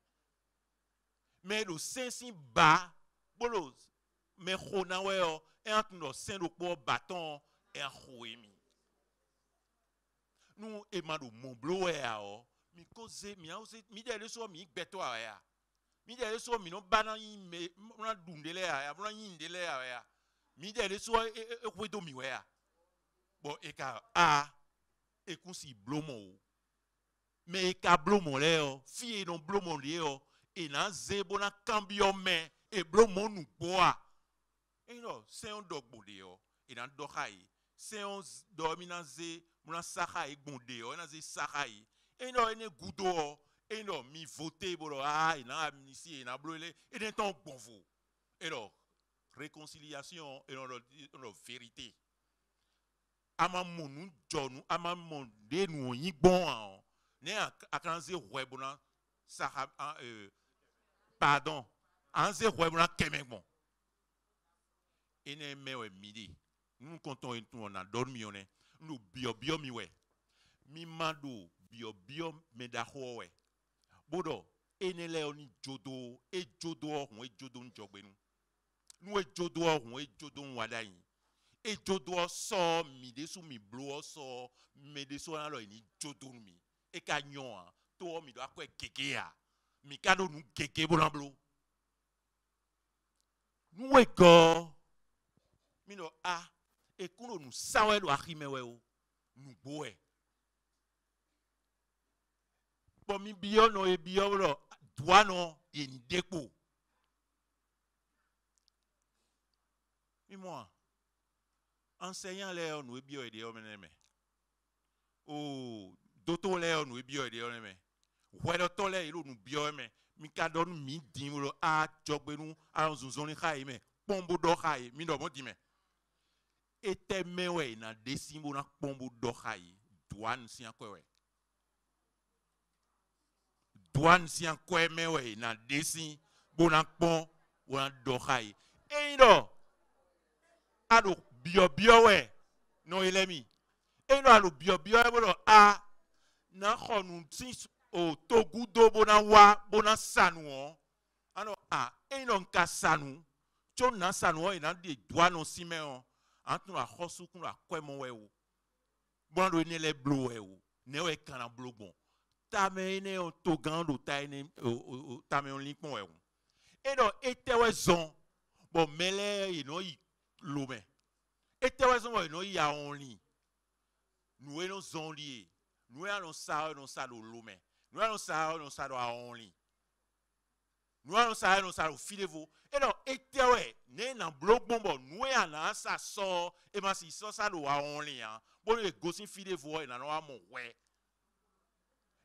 Me do sensi ba bolos. Mais on a un nos saint de bâton et un rouemi. Nous aimons mon bloé mi cause mi de so mi beto ya. Mi de so mi no bana me na dundele ya, na yindele ya. Mi de so e kwedo mi ya. Bon e ka e kunsi blomo. Mais e ka blomo le fi non blomo le e na zebo na cambio me e blomo nu boa. Et non, c'est un dog bondéo. Et dans le dohaï, c'est un dominazé, mon sahaï bondéo, on a des sahaï. Et non, il est goudo. Et non, mi voté pour il a amnistie, il a brûlé. Et d'un temps, bon vous. Et non, réconciliation et non, vérité. Ama mon nous, ama mon de nous, y bon. Né à 15 ouais, bon, pardon, en 0 ouais, bon, kemek bon. Et ne me midi. Nous comptons et on a dormi on est. Nous bio miwe. Mi mando bio me da hoe. Bodo ene le oni jodo e jodo on e jodo njogbe nu. Nou e jodo on e jodo wadai. E jodo so mi de sou mi blo so me de so na lo ni jodo mi. E ka nyon to mi do akwe keke ya. Mi kado nu keke bolamblo. Nou e go mino e kuno nu sawe do ahimewe o nu boe bon mi bio no e bio lo douano e ni depo mi moi enseignant le nu e bio e de o meneme o docteur le nu e bio e de o meneme wedo to le ilu nu bio e me mi ka don mi din lo jogbe nu zunzoni khai me pombo do khai mi do mo di me et mewe na desimo na pombo dohaï douane si en quoi douane si en quoi mewe na desi bonak pon ou na dohaï et non ado bio we non il est mis et nous allons bio a na khonu si o togu do bona wa bona sanu ano a e non ka sanu cho na sanu e na de doa no simeo antu na khosu kun la kwemo we o bon do ne le blo we o ne we kana blo bon ta me ne o togan do ta ne ta me on linkon we o e do ete we zon bon mele e no yi lome ete we zon we no yi a on li nous e no zon li nous allons ça do lome nous allons ça do a on li nous allons ça do filevo et donc ete we ne na blog bombo nous e na ça so e ma si so ça do a on li hein bon le gosin filevo e na no a mon we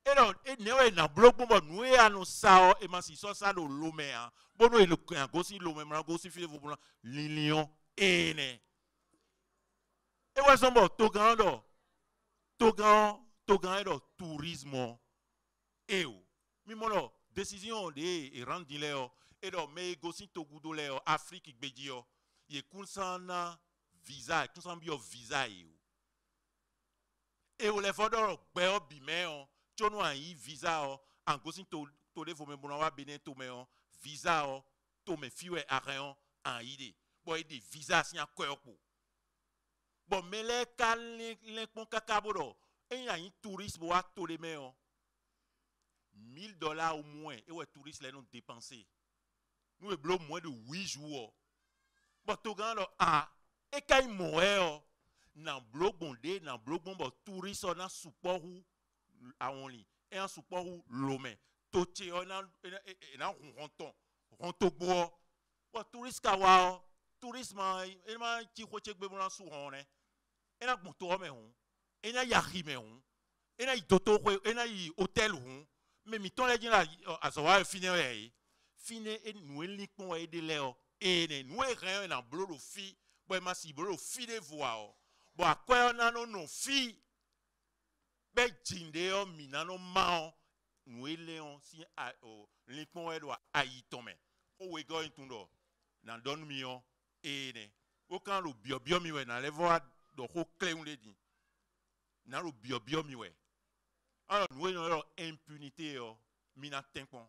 et donc e ne we na blog bombo nous e na ça e ma si so ça do lome hein bon le gosin lome ma gosin filevo bon lilion e ne e we son bo to grando Togan est tourisme et mi mono décision de rendre léo et donc mais gosi togudo léo Afrique bedio ye kunsana visa kunsan bio visa et o le fodoro gbe obi me on chono an yi visa o an gosi to de fo me bona wa benin to me on visa o to me fiwe areon an ide boy de visa si an kwepo bon mais les les pon kakaboro et y a un touriste pour tout les meilleurs $1000 au moins et ouais touristes les non dépensés nous le bloc moins de 8 jours bon to grand ah et quand il mourir nan bloc bondé nan bloc bon touriste on a support ou à on lit et un support ou lomé toche on a ronton bon touriste kawa tourisme et ma ti khoche be bon sou on et na bon to me on et na yari me on et na doto et na hôtel on mais mi ton les gens à savoir finir et nous li kon et de léo et nous rien dans blolo fi bon ma si blolo fi de voir bon à quoi on a non fi be jinde o mi na no ma nous léon si li kon e do ayi tome o we going to do na don mi on et ne o kan lo bio mi we na le voir do ko clé on le dit na lo bio mi we alors nous avons impunité mina tenkon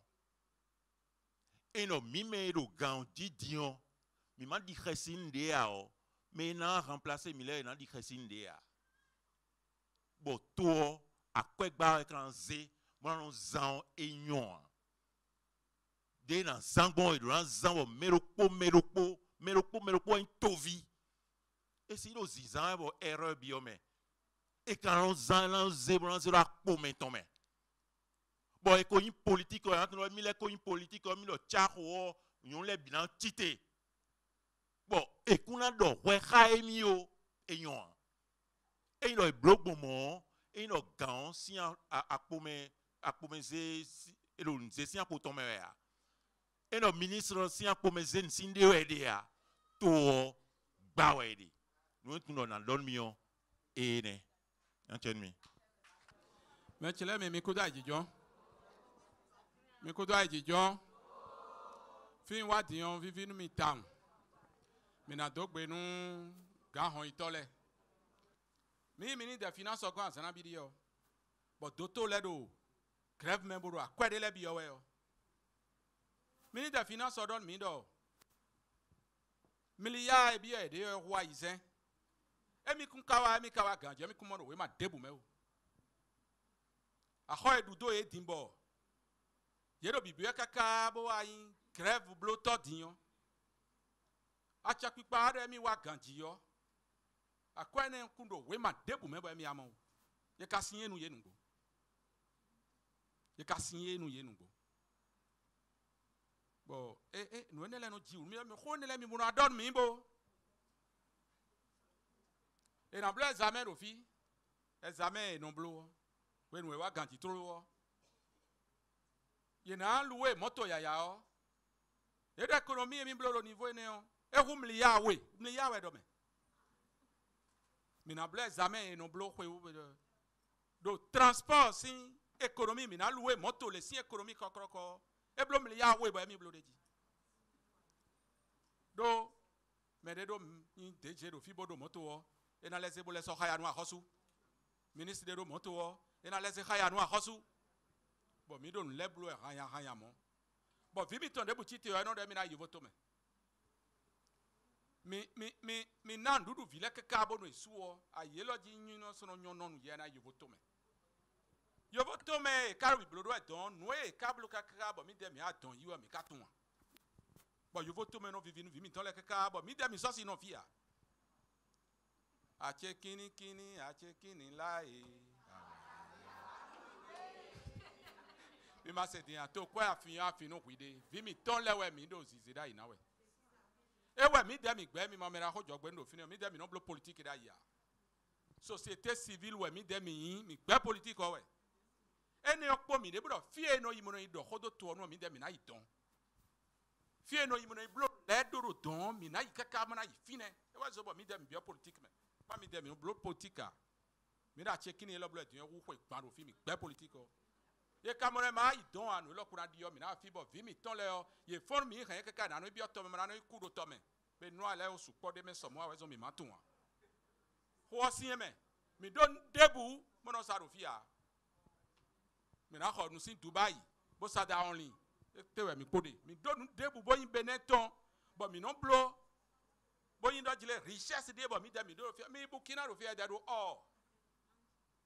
et no mi me do gandi dion mi man di khesine de a mais na remplacer mi na di khesine de a bo to a kwek ba ekran z mon zan enyon de na zangon e ran zan merokpo en tovi et si lo zizan bo erreur biome et quand on zan zebran zera po menton bon et ko politique on a mis les ko politique on mi lo chako yon le bilan tité bon et kuna do we khaimi o enyon et il bloc moment et il gan si a pome ze et lo nze si a poton ya et no ministre si a pome ze nsinde wede ya to ba wede nous tout dans don mion et ne entendez mais tu l'as mais mi koda jijon fin wa dion vivi nu mi town mi na dogbe nu ga hon itole mi de finance ogun azana bi dio but doto ledo grève member akwede le bi yo we yo mi de finance odon mi do milliard e bi e de roi izen e mi kun kawa ganje mi kun mo we ma debu me o a ho edudo e dimbo yero bibia kaka bo ayin grève bloto dion acha pipa are mi wa ganji yo akwene kundo we ma debu me ba mi amon ye ka sin enu ye nugbo bo no enele no jiu mi ko enele mi mo adon mi bo e na blo examen ro fi examen non blo we no wa ganji tro ye na loué moto ya o e de économie mi blo lo niveau ne o e hum li ya we do me mi na blo examen non blo we do transport si économie mi na loué moto le si économie kokroko e blo mi ya we ba mi blo de ji do me de do ni deje do fi bodo moto o et na laissé pour les sohaya nous à Hosu. Ministre de Moto, et na laissé haya nous à Hosu. Bon, mi donne les bleus, rien, mon. Bon, vimiton de boutique, et non de mina yvotome. Mi nan dudu vile ke kabo no isuo, a yelo di nyino sono nyonon yana yvotome. Yvotome, karu blodo e don, noe, kablo kakabo, mi de mi a don, you a mi katon. Bon, yvotome no vivinu, vimiton le kakabo, mi de mi sosi no fia. Ache kini lai. Mi ma se dia to kwa afino kwide. Vimi ton lewe mi do zizida inawe. Ewe mi de mi gbe mi ma mera ho jogbe ndo fini mi de mi no blo politique da ya. Société civile we mi de mi gbe politique we. Ene okpo mi de bro fie no yimo no ido hodo to no mi de mi na idon. Fie no yimo no blo le do don mi na ikaka ma na ifine. Ewe zo bo mi de mi bio politique me. Pa mi de mi no blo politique. Mi da chekini lo blo de wo ko igban fi mi gbe politique o. Ye kamore ma idon anu lo kuna dio mi na fi bo vi mi ton le o ye fon mi kan ye keka na no bi oto me na no ku do to me be no ale o su po de me somo awezo mi ma tun wa ho si me mi don debu mo no sa rofia mi na ho nu sin Dubai bo sa da only te we mi pode mi don debu bo yin Benetton bo mi no blo bo yin do jile richesse de bo mi de mi do rofia mi Burkina rofia da do oh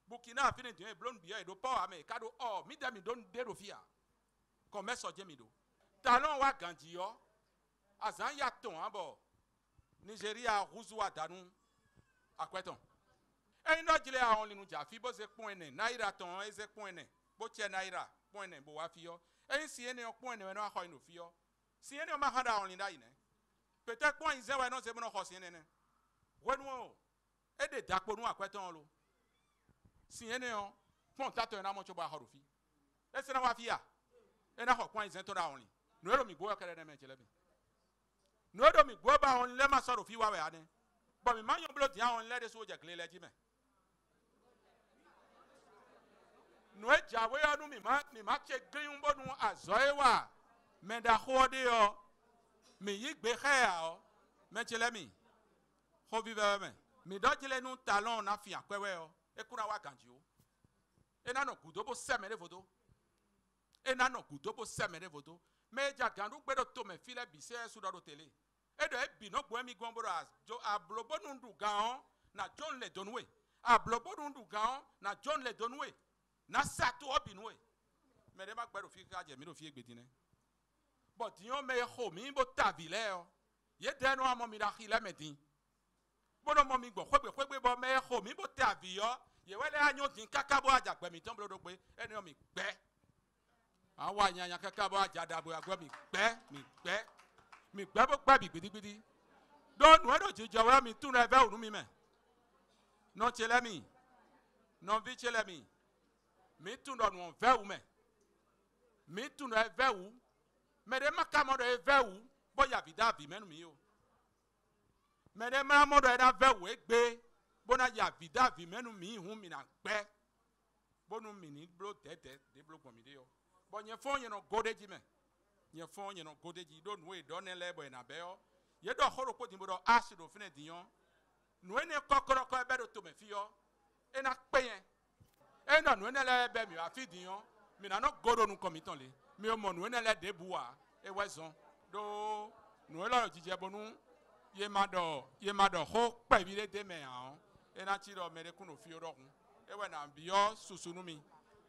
Burkina a fini de blonde bière do pas ame kado oh mi dem don de rofia comme so je mi do talon wa ganji yo azan ya ton abo Nigeria ruzuwa danu akweton e no jile a on linu ja fi bo se pon ene naira ton e se pon ene bo che naira pon ene bo wa fi yo e si ene pon ene no a ho ino fi yo si ene o ma handa on linda ine peut-être pon ize wa no se mo no ho si ene ne wonu e de dapo nu akweton lo si ene on pon tato na mo choba horofi e se na wa fia e na ho kwan izen to da only no ero mi gbo kere na me chele bi no ero mi gbo ba on le ma soro fi wa we ane bo mi man yo blo dia on le de so je kle le ji me no e jawe anu mi ma che gbin bo nu azo e wa me da ho de yo mi yi gbe kha o me chele mi ho vi be me mi do chele nu talon na fi akwewe o ekuna wa ganjio ena no gudobo semere vodo ena no gudobo semere vodo meja gandu gbedo to me file bise su do tele edo e bi no gbo mi gonboro as jo ablobo ndu gan na John le donwe ablobo ndu gan na John le donwe na satu obinwe me de ma gbedo fi ka je mi do fi egbedine but yon me ho mi bo tavile o ye de no amo mi da khile medin bono mo mi gbo kwegbe bo me ho mi bo te aviyo ye wele anyo din kakabo aja gbe mi ton blodo pe eni o mi gbe awa yanya kakabo aja dabo agbo mi gbe bo gba bi gidigidi don no do jijo wa mi tun eve unu mi me no chele mi no vi chele mi tun do no ve u mi tun do eve u me de makamo do eve u bo ya vidavi menu mi o mede mara modo eda vewe gbe bona ya vida vi menu mi hu mi na gbe bonu mi ni blo tete de blo gbo mi de yo bo nye fon ye no godeji me nye fon ye no godeji do no e do ne lebo na be yo ye do horo ko dimbo do asido fine diyon no ene kokoro ko ebe do to me fi yo e na pe yen e no no ene le be mi afi diyon mi na no godo nu komiton le mi o mo no ene le de buwa e wezon do no e lo jije bonu ye mado ho pe bi de me an e na chi do me de kunu fi orokun e we na biyo susunu mi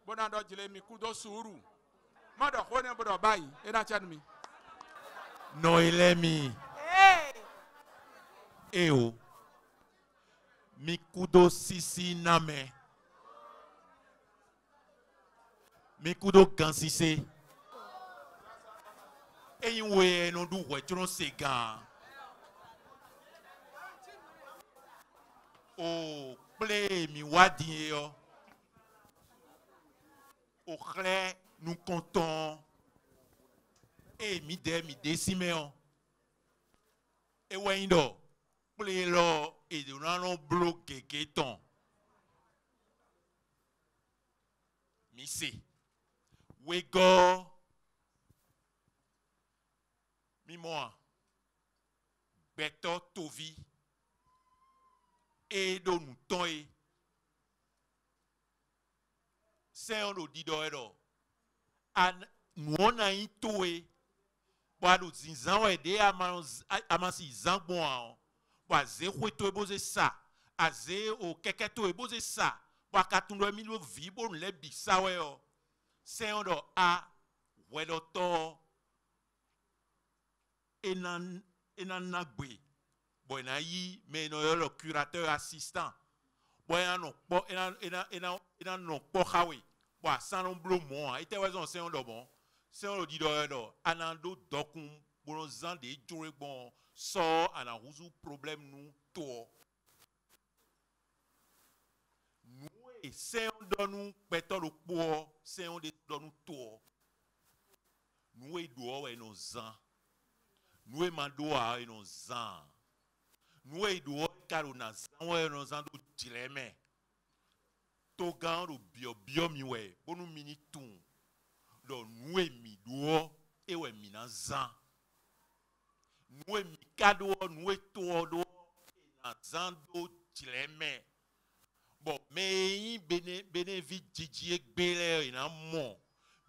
bona do jile mi kudo suru mado ho ne bodo bayi e na chanu mi no elemi o mi kudo sisi na me mi kudo gansise eyin we no du we tron se gan o ple mi wadi yo au clair nous comptons et mi de simeon et waindo ple lo et de non bloqué keton mi si we go mi moi beto tovi et do nous toy c'est on do di do edo an nous on a un toé pour nous zinzan aider à si zangbo pour zéro to boze ça a zéro keke to boze ça pour katundo milo vibo le bisa we o c'est on do a we do to enan nagbe bon na yi mais no le curateur assistant bon no po hawe bon sans blo mo ite wazon c'est on do bon c'est on dit do anando dokum bon zan de jore bon so ana huzu problème nous to nous et c'est on donne nous peto le po c'est on de donne nous to nous e do e no zan nous e mando a e no zan nous e do karuna zan e no zan do dileme to gan do bio mi we bonu mini tun do nous e mi do e we mi na zan nous e mi kado nous e to do na zan do dileme bon mais bene vi djiji gbele na mo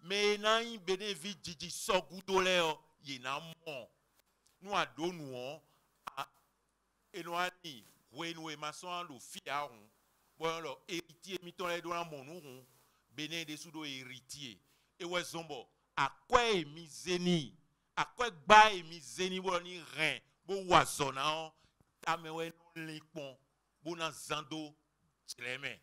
mais na bene vi djiji sogudo le ye na mo nous a do nous et nous a dit oui nous e maçon lo fiaron bon lo héritier mi ton le do na mo nous bene de sous do héritier et ouais zombo à quoi mi zeni à quoi ba mi zeni bo ni rin bo wazona ta me we no le pon bo na zando tleme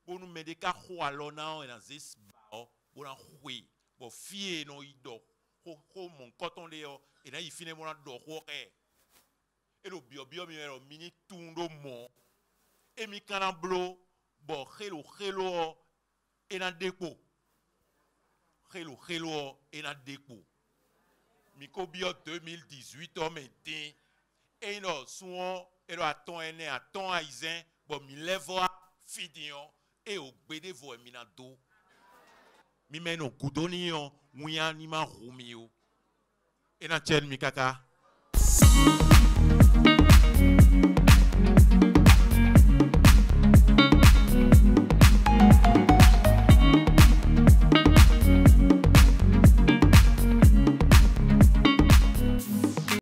bo nous me de ka ho alona na zis ba bo na hui bo fie no ido ho mon coton le et na ifine mo na do ho e et lo bio mi ero mini tundo mo e mi kana blo bo hello e na depo hello et na depo mi ko bio 2018 o meten et no suon et lo aton ene aton aizen bon mi levo fidion et o gbede vo mi na do mi meno kudoni on muya ni ma rumio et na chen mi kaka